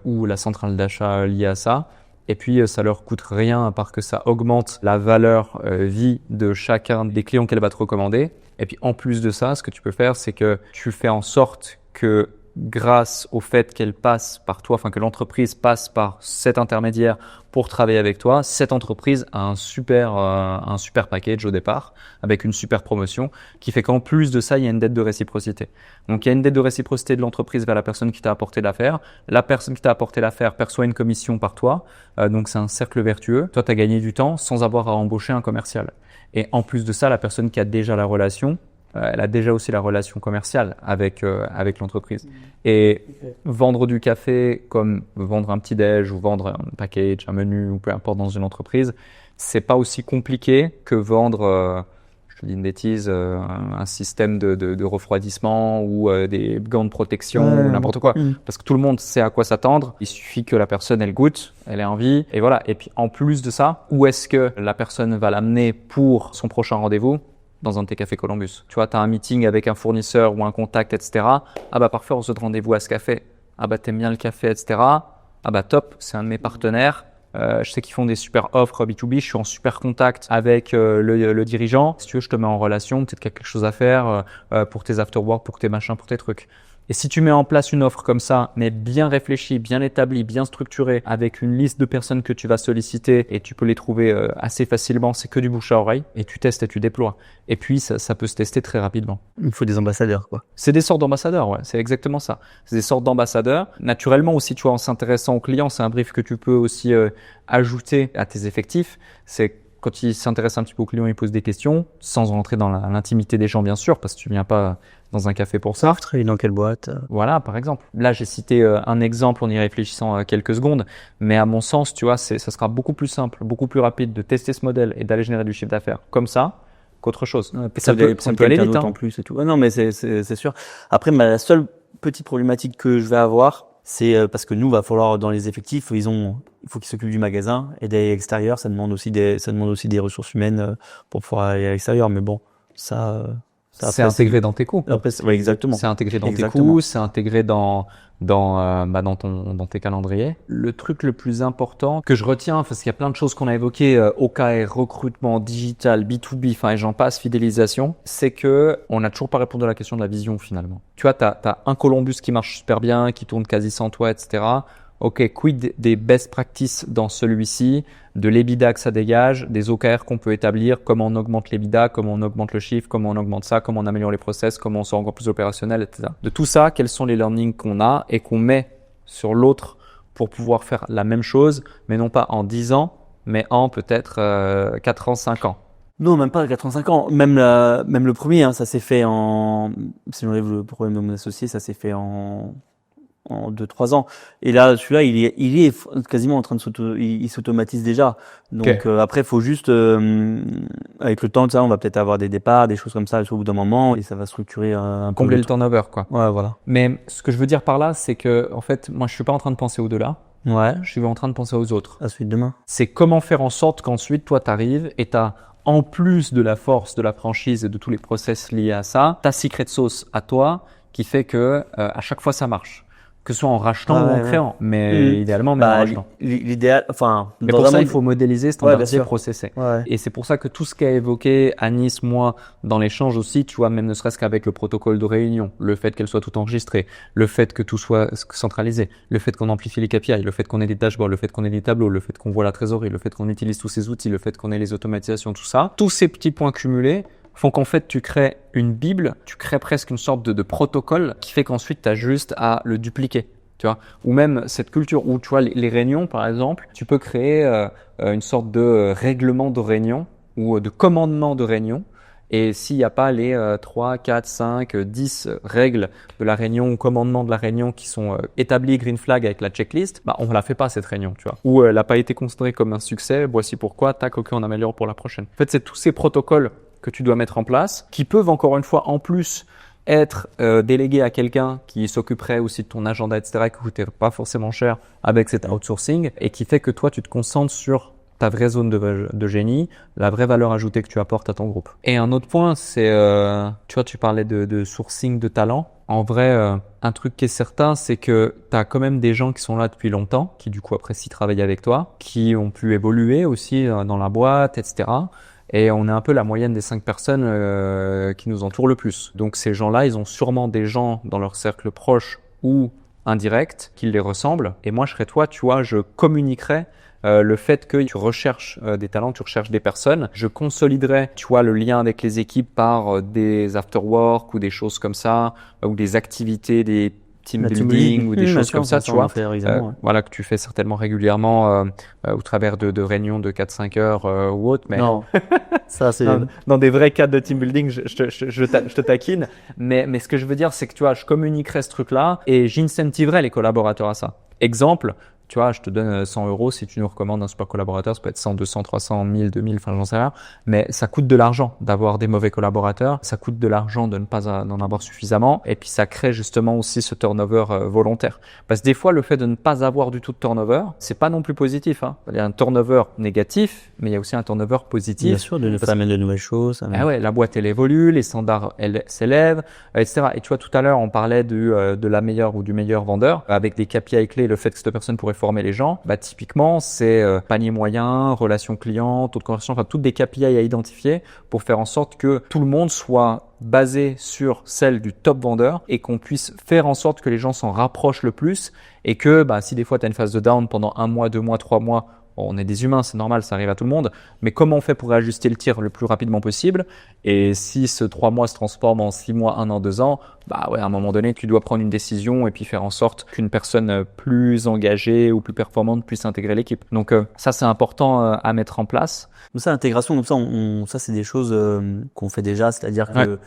A: ou la centrale d'achat liée à ça. Et puis, ça leur coûte rien à part que ça augmente la valeur vie de chacun des clients qu'elle va te recommander. Et puis, en plus de ça, ce que tu peux faire, c'est que tu fais en sorte que grâce au fait qu'elle passe par toi, enfin que l'entreprise passe par cet intermédiaire pour travailler avec toi, cette entreprise a un super package au départ avec une super promotion qui fait qu'en plus de ça, il y a une dette de réciprocité. Donc il y a une dette de réciprocité de l'entreprise vers la personne qui t'a apporté l'affaire. La personne qui t'a apporté l'affaire perçoit une commission par toi. Donc c'est un cercle vertueux. Toi, tu as gagné du temps sans avoir à embaucher un commercial. Et en plus de ça, la personne qui a déjà la relation, elle a déjà aussi la relation commerciale avec l'entreprise. Et vendre du café comme vendre un petit déj ou vendre un package, un menu ou peu importe dans une entreprise, c'est pas aussi compliqué que vendre, je te dis une bêtise, un système de refroidissement ou des gants de protection ou n'importe quoi. Parce que tout le monde sait à quoi s'attendre. Il suffit que la personne, elle goûte, elle ait envie. Et voilà. Et puis en plus de ça, où est-ce que la personne va l'amener pour son prochain rendez-vous? Dans un de tes cafés Columbus. Tu vois, tu as un meeting avec un fournisseur ou un contact, etc. Ah bah parfait, on se donne rendez-vous à ce café. Ah bah t'aimes bien le café, etc. Ah bah top, c'est un de mes partenaires. Je sais qu'ils font des super offres B2B. Je suis en super contact avec le dirigeant. Si tu veux, je te mets en relation. Peut-être qu'il y a quelque chose à faire pour tes after-work, pour tes machins, pour tes trucs. Et si tu mets en place une offre comme ça, mais bien réfléchie, bien établie, bien structurée, avec une liste de personnes que tu vas solliciter et tu peux les trouver assez facilement, c'est que du bouche à oreille et tu testes et tu déploies. Et puis, ça peut se tester très rapidement.
C: Il faut des ambassadeurs, quoi.
A: C'est des sortes d'ambassadeurs, ouais. C'est exactement ça. C'est des sortes d'ambassadeurs. Naturellement aussi, tu vois, en s'intéressant aux clients, c'est un brief que tu peux aussi ajouter à tes effectifs. C'est quand il s'intéresse un petit peu aux clients, il pose des questions, sans rentrer dans l'intimité des gens, bien sûr, parce que tu viens pas dans un café pour ça.
C: Vous travaillez dans quelle boîte?
A: Voilà, par exemple. Là, j'ai cité un exemple en y réfléchissant quelques secondes, mais à mon sens, tu vois, ça sera beaucoup plus simple, beaucoup plus rapide de tester ce modèle et d'aller générer du chiffre d'affaires comme ça qu'autre chose.
C: Ouais,
A: ça peut aller vite, hein.
C: En plus et tout. Ah non, mais c'est sûr. Après, la seule petite problématique que je vais avoir, c'est parce que nous, va falloir dans les effectifs, il faut qu'ils s'occupent du magasin et des extérieurs. Ça demande aussi des ressources humaines pour pouvoir aller à l'extérieur. Mais bon, ça
A: c'est intégré dans tes coûts.
C: Après, ouais, exactement.
A: C'est intégré dans tes coûts, c'est intégré dans tes calendriers. Le truc le plus important que je retiens, parce qu'il y a plein de choses qu'on a évoquées, OKR, recrutement, digital, B2B, enfin et j'en passe, fidélisation, c'est que on n'a toujours pas répondu à la question de la vision finalement. Tu vois, t'as un Columbus qui marche super bien, qui tourne quasi sans toi, etc. Ok, quid des best practices dans celui-ci, de l'EBITDA que ça dégage, des OKR qu'on peut établir, comment on augmente l'EBITDA, comment on augmente le chiffre, comment on augmente ça, comment on améliore les process, comment on se rend encore plus opérationnel, etc. De tout ça, quels sont les learnings qu'on a et qu'on met sur l'autre pour pouvoir faire la même chose, mais non pas en 10 ans, mais en peut-être 4 ans, 5 ans.
C: Non, même pas 85 ans. Même le premier, hein, ça s'est fait si j'enlève le problème de mon associé, ça s'est fait en 2-3 ans. Et là, celui-là, il est quasiment en train de il s'automatise déjà. Donc,
A: okay.
C: Après, il faut juste, avec le temps, ça, on va peut-être avoir des départs, des choses comme ça, au bout d'un moment, et ça va structurer un peu.
A: Combler le turnover, quoi.
C: Ouais, voilà.
A: Mais ce que je veux dire par là, c'est que, en fait, moi, je suis pas en train de penser au-delà.
C: Ouais.
A: Je suis en train de penser aux autres.
C: À celui de demain.
A: C'est comment faire en sorte qu'ensuite, toi, t'arrives et t'as, en plus de la force de la franchise et de tous les process liés à ça, ta secret sauce à toi, qui fait que, à chaque fois, ça marche. Que ce soit en rachetant ou en créant, mais idéalement, en rachetant.
C: L'idéal, enfin,
A: mais pour ça, il faut modéliser, standardiser, processer.
C: Ouais.
A: Et c'est pour ça que tout ce qu'a évoqué Anis, moi, dans l'échange aussi, tu vois, même ne serait-ce qu'avec le protocole de réunion, le fait qu'elle soit tout enregistrée, le fait que tout soit centralisé, le fait qu'on amplifie les KPI, le fait qu'on ait des dashboards, le fait qu'on ait des tableaux, le fait qu'on voit la trésorerie, le fait qu'on utilise tous ces outils, le fait qu'on ait les automatisations, tout ça, tous ces petits points cumulés font qu'en fait, tu crées une bible, tu crées presque une sorte de protocole qui fait qu'ensuite, tu as juste à le dupliquer. Tu vois, ou même cette culture où tu vois les réunions par exemple, tu peux créer une sorte de règlement de réunion ou de commandement de réunion. Et s'il n'y a pas les 3, 4, 5, 10 règles de la réunion ou commandements de la réunion qui sont établies green flag avec la checklist, bah on ne la fait pas cette réunion, tu vois. Ou elle n'a pas été considérée comme un succès, voici pourquoi, tac, ok, on améliore pour la prochaine. En fait, c'est tous ces protocoles que tu dois mettre en place qui peuvent encore une fois en plus être délégué à quelqu'un qui s'occuperait aussi de ton agenda, etc., qui coûterait pas forcément cher avec cet outsourcing et qui fait que toi, tu te concentres sur ta vraie zone de génie, la vraie valeur ajoutée que tu apportes à ton groupe. Et un autre point, c'est, tu vois, tu parlais de sourcing de talent. En vrai, un truc qui est certain, c'est que tu as quand même des gens qui sont là depuis longtemps, qui du coup apprécient travailler avec toi, qui ont pu évoluer aussi dans la boîte, etc., et on est un peu la moyenne des 5 personnes qui nous entourent le plus. Donc ces gens-là, ils ont sûrement des gens dans leur cercle proche ou indirects qui les ressemblent. Et moi, je serais toi, tu vois, je communiquerais le fait que tu recherches des talents, tu recherches des personnes. Je consoliderais, tu vois, le lien avec les équipes par des after-work ou des choses comme ça, ou des activités, des team building ou des choses comme ça, tu vois. Voilà, que tu fais certainement régulièrement au travers de réunions de 4-5 heures ou autres. Mais
C: non, ça c'est...
A: Dans des vrais cadres de team building, je te taquine. Mais ce que je veux dire, c'est que tu vois, je communiquerai ce truc-là et j'incentiverai les collaborateurs à ça. Exemple, tu vois, je te donne 100 euros si tu nous recommandes un super collaborateur, ça peut être 100, 200, 300, 1000, 2000, enfin j'en sais rien. Mais ça coûte de l'argent d'avoir des mauvais collaborateurs, ça coûte de l'argent de ne pas en avoir suffisamment et puis ça crée justement aussi ce turnover volontaire. Parce que des fois, le fait de ne pas avoir du tout de turnover, c'est pas non plus positif. Hein. Il y a un turnover négatif, mais il y a aussi un turnover positif.
C: Bien sûr, ça amène de nouvelles choses.
A: Ah ouais, la boîte elle évolue, les standards elles s'élèvent, etc. Et tu vois, tout à l'heure, on parlait de la meilleure ou du meilleur vendeur avec des KPI clés, le fait que cette personne pourrait former les gens. Bah typiquement, c'est panier moyen, relation client, taux de conversion, enfin toutes des KPI à identifier pour faire en sorte que tout le monde soit basé sur celle du top vendeur et qu'on puisse faire en sorte que les gens s'en rapprochent le plus et que bah si des fois tu as une phase de down pendant 1 mois, 2 mois, 3 mois, bon, on est des humains, c'est normal, ça arrive à tout le monde. Mais comment on fait pour réajuster le tir le plus rapidement possible? Et si ce 3 mois se transforme en 6 mois, 1 an, 2 ans, bah ouais, à un moment donné, tu dois prendre une décision et puis faire en sorte qu'une personne plus engagée ou plus performante puisse intégrer l'équipe. Donc ça, c'est important à mettre en place.
C: Comme ça, l'intégration, comme ça, ça c'est des choses qu'on fait déjà, c'est-à-dire que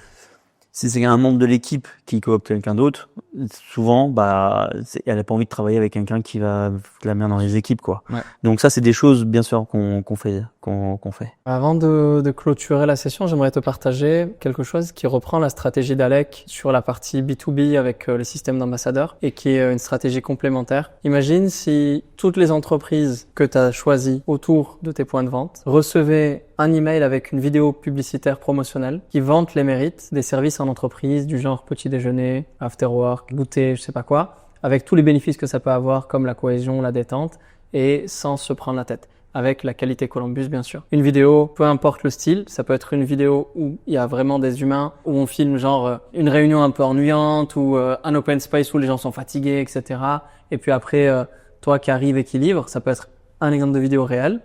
C: si c'est un membre de l'équipe qui coopte quelqu'un d'autre, souvent, bah, elle a pas envie de travailler avec quelqu'un qui va la mettre dans les équipes, quoi. Ouais. Donc ça, c'est des choses, bien sûr, qu'on fait.
B: Avant de clôturer la session, j'aimerais te partager quelque chose qui reprend la stratégie d'Alec sur la partie B2B avec le système d'ambassadeurs et qui est une stratégie complémentaire. Imagine si toutes les entreprises que tu as choisies autour de tes points de vente recevaient un email avec une vidéo publicitaire promotionnelle qui vante les mérites des services en entreprise du genre petit déjeuner, after work, goûter, je sais pas quoi, avec tous les bénéfices que ça peut avoir comme la cohésion, la détente et sans se prendre la tête. Avec la qualité Columbus, bien sûr. Une vidéo, peu importe le style, ça peut être une vidéo où il y a vraiment des humains, où on filme genre une réunion un peu ennuyante ou un open space où les gens sont fatigués, etc. Et puis après, toi qui arrives et qui livres, ça peut être un exemple de vidéo réelle,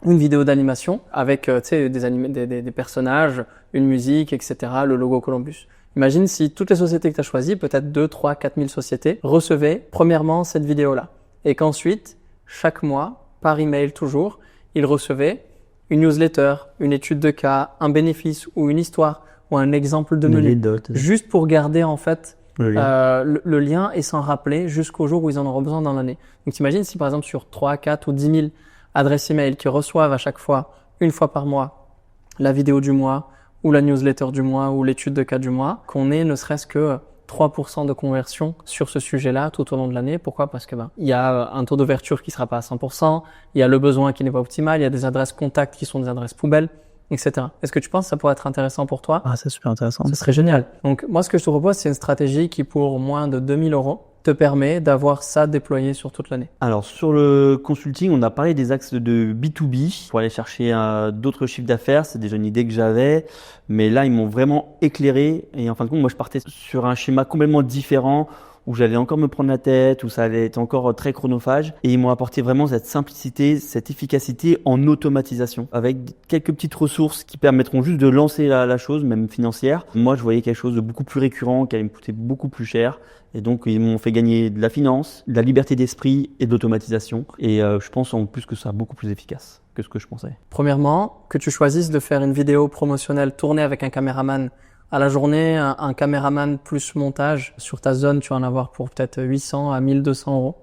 B: une vidéo d'animation avec tu sais des personnages, une musique, etc. Le logo Columbus. Imagine si toutes les sociétés que tu as choisies, peut-être 2, 3, 4 000 sociétés, recevaient premièrement cette vidéo-là. Et qu'ensuite, chaque mois, par email toujours, ils recevaient une newsletter, une étude de cas, un bénéfice ou une histoire ou un exemple de menu. Juste pour garder en fait le lien et s'en rappeler jusqu'au jour où ils en auront besoin dans l'année. Donc t'imagines si par exemple sur 3, 4 ou 10 000 adresses email qui reçoivent à chaque fois, une fois par mois, la vidéo du mois ou la newsletter du mois ou l'étude de cas du mois, qu'on ait ne serait-ce que 3% de conversion sur ce sujet-là tout au long de l'année. Pourquoi? Parce que il y a un taux d'ouverture qui sera pas à 100%, il y a le besoin qui n'est pas optimal, il y a des adresses contacts qui sont des adresses poubelles, etc. Est-ce que tu penses que ça pourrait être intéressant pour toi?
C: Ah, c'est super intéressant.
B: Ce serait génial. Donc moi, ce que je te propose, c'est une stratégie qui, pour moins de 2000 € te permet d'avoir ça déployé sur toute l'année.
C: Alors sur le consulting, on a parlé des axes de B2B pour aller chercher d'autres chiffres d'affaires. C'est déjà une idée que j'avais, mais là ils m'ont vraiment éclairé et en fin de compte, moi je partais sur un schéma complètement différent où j'allais encore me prendre la tête, où ça allait être encore très chronophage. Et ils m'ont apporté vraiment cette simplicité, cette efficacité en automatisation, avec quelques petites ressources qui permettront juste de lancer la chose, même financière. Moi, je voyais quelque chose de beaucoup plus récurrent, qui allait me coûter beaucoup plus cher. Et donc, ils m'ont fait gagner de la finance, de la liberté d'esprit et de l'automatisation. Et je pense en plus que ça beaucoup plus efficace que ce que je pensais.
B: Premièrement, que tu choisisses de faire une vidéo promotionnelle tournée avec un caméraman à la journée, un caméraman plus montage sur ta zone, tu vas en avoir pour peut-être 800 à 1200 €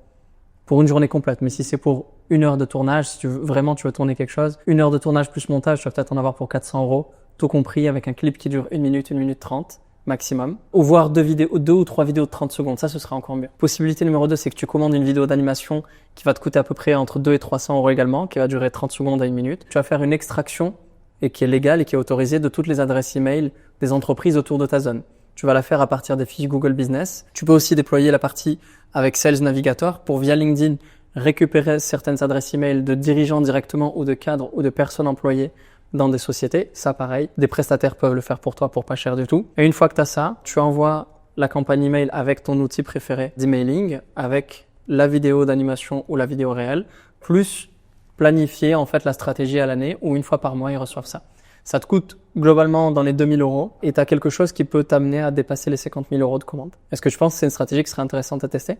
B: pour une journée complète. Mais si c'est pour 1 heure de tournage, si tu veux tourner quelque chose, 1 heure de tournage plus montage, tu vas peut-être en avoir pour 400 €, tout compris avec un clip qui dure 1 minute, 1 minute 30 maximum. Ou voir 2 ou 3 vidéos de 30 secondes, ça ce serait encore mieux. Possibilité numéro 2, c'est que tu commandes une vidéo d'animation qui va te coûter à peu près entre 2 et 300 € également, qui va durer 30 secondes à 1 minute. Tu vas faire une extraction et qui est légale et qui est autorisée de toutes les adresses email des entreprises autour de ta zone. Tu vas la faire à partir des fiches Google Business. Tu peux aussi déployer la partie avec Sales Navigator pour via LinkedIn récupérer certaines adresses email de dirigeants directement ou de cadres ou de personnes employées dans des sociétés. Ça, pareil, des prestataires peuvent le faire pour toi pour pas cher du tout. Et une fois que tu as ça, tu envoies la campagne email avec ton outil préféré d'emailing, avec la vidéo d'animation ou la vidéo réelle, plus planifier en fait la stratégie à l'année où une fois par mois ils reçoivent ça. Ça te coûte globalement dans les 2 000 € et tu as quelque chose qui peut t'amener à dépasser les 50 000 € de commande. Est-ce que tu penses que c'est une stratégie qui serait intéressante à tester?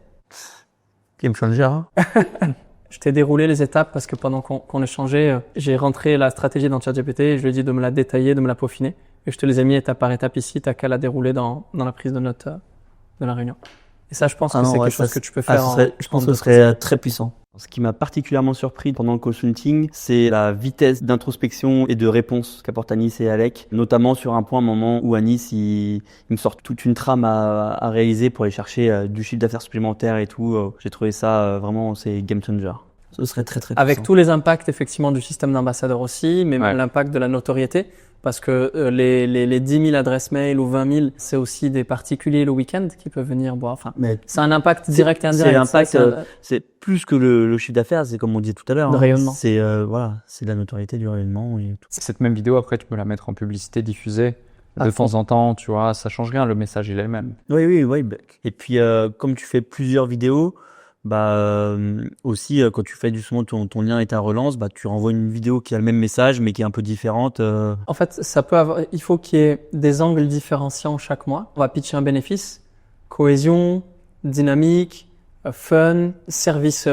C: Game changer, hein.
B: Je t'ai déroulé les étapes parce que pendant qu'on échangeait, j'ai rentré la stratégie dans ChatGPT et je lui ai dit de me la détailler, de me la peaufiner. Et je te les ai mis étape par étape ici, t'as qu'à la dérouler dans la prise de notes de la réunion. Et ça, je pense que c'est quelque chose que tu peux faire.
C: Je pense que ce serait très puissant. Ce qui m'a particulièrement surpris pendant le consulting, c'est la vitesse d'introspection et de réponse qu'apportent Anis et Alec, notamment sur un point, un moment où Anis, il me sort toute une trame à réaliser pour aller chercher du chiffre d'affaires supplémentaire et tout. J'ai trouvé ça vraiment, c'est game changer. Ce serait très très puissant.
B: Avec tous les impacts effectivement du système d'ambassadeur aussi, mais l'impact de la notoriété. Parce que les 10 000 adresses mail ou 20 000, c'est aussi des particuliers le week-end qui peuvent venir boire. Enfin, c'est un impact direct et indirect.
C: C'est plus que le chiffre d'affaires, c'est comme on disait tout à l'heure.
B: Le rayonnement.
C: C'est c'est la notoriété du rayonnement et tout.
A: Cette même vidéo, après, tu peux la mettre en publicité, diffusée de temps en temps, tu vois, ça change rien, le message il est le même.
C: Oui. Et puis, comme tu fais plusieurs vidéos, aussi quand tu fais justement ton lien et ta relance, tu renvoies une vidéo qui a le même message mais qui est un peu différente.
B: En fait, il faut qu'il y ait des angles différenciants chaque mois. On va pitcher un bénéfice, cohésion, dynamique, fun, service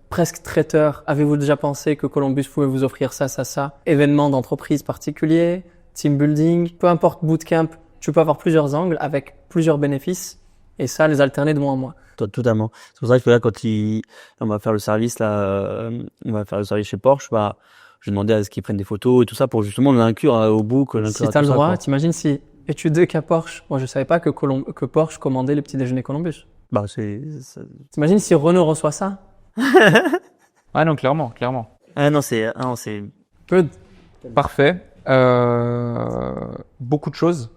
B: presque traiteur. Avez-vous déjà pensé que Columbus pouvait vous offrir ça? Événement d'entreprise particulier, team building, peu importe bootcamp, tu peux avoir plusieurs angles avec plusieurs bénéfices et ça les alterner de mois en mois.
C: Totalement. C'est pour ça que là, quand on va faire le service chez Porsche, je demandais à ce qu'ils prennent des photos et tout ça pour justement l'inclure au book.
B: Si t'as le droit, t'imagines si études de cas Porsche. Moi, je savais pas que Porsche commandait les petits déjeuners Columbus. T'imagines si Renault reçoit ça?
A: Ouais, non, clairement.
C: C'est
A: Good. Parfait. Beaucoup de choses.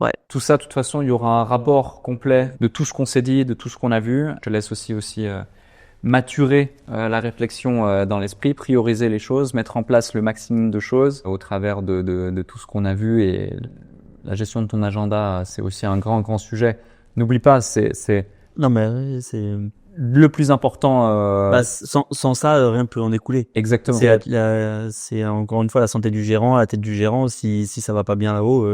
C: Ouais.
A: Tout ça, de toute façon, il y aura un rapport complet de tout ce qu'on s'est dit, de tout ce qu'on a vu. Je te laisse aussi maturer la réflexion dans l'esprit, prioriser les choses, mettre en place le maximum de choses au travers de tout ce qu'on a vu. Et la gestion de ton agenda, c'est aussi un grand sujet. N'oublie pas, c'est le plus important.
C: Sans ça, rien ne peut en découler.
A: Exactement.
C: C'est encore une fois la santé du gérant, la tête du gérant. Si ça va pas bien là-haut,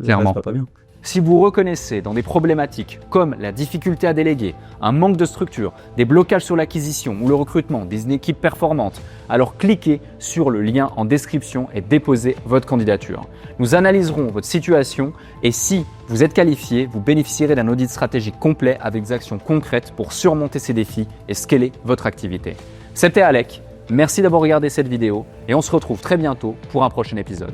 A: clairement.
C: ça va pas bien.
A: Si vous reconnaissez dans des problématiques comme la difficulté à déléguer, un manque de structure, des blocages sur l'acquisition ou le recrutement d'une équipe performante, alors cliquez sur le lien en description et déposez votre candidature. Nous analyserons votre situation et si vous êtes qualifié, vous bénéficierez d'un audit stratégique complet avec des actions concrètes pour surmonter ces défis et scaler votre activité. C'était Alec, merci d'avoir regardé cette vidéo et on se retrouve très bientôt pour un prochain épisode.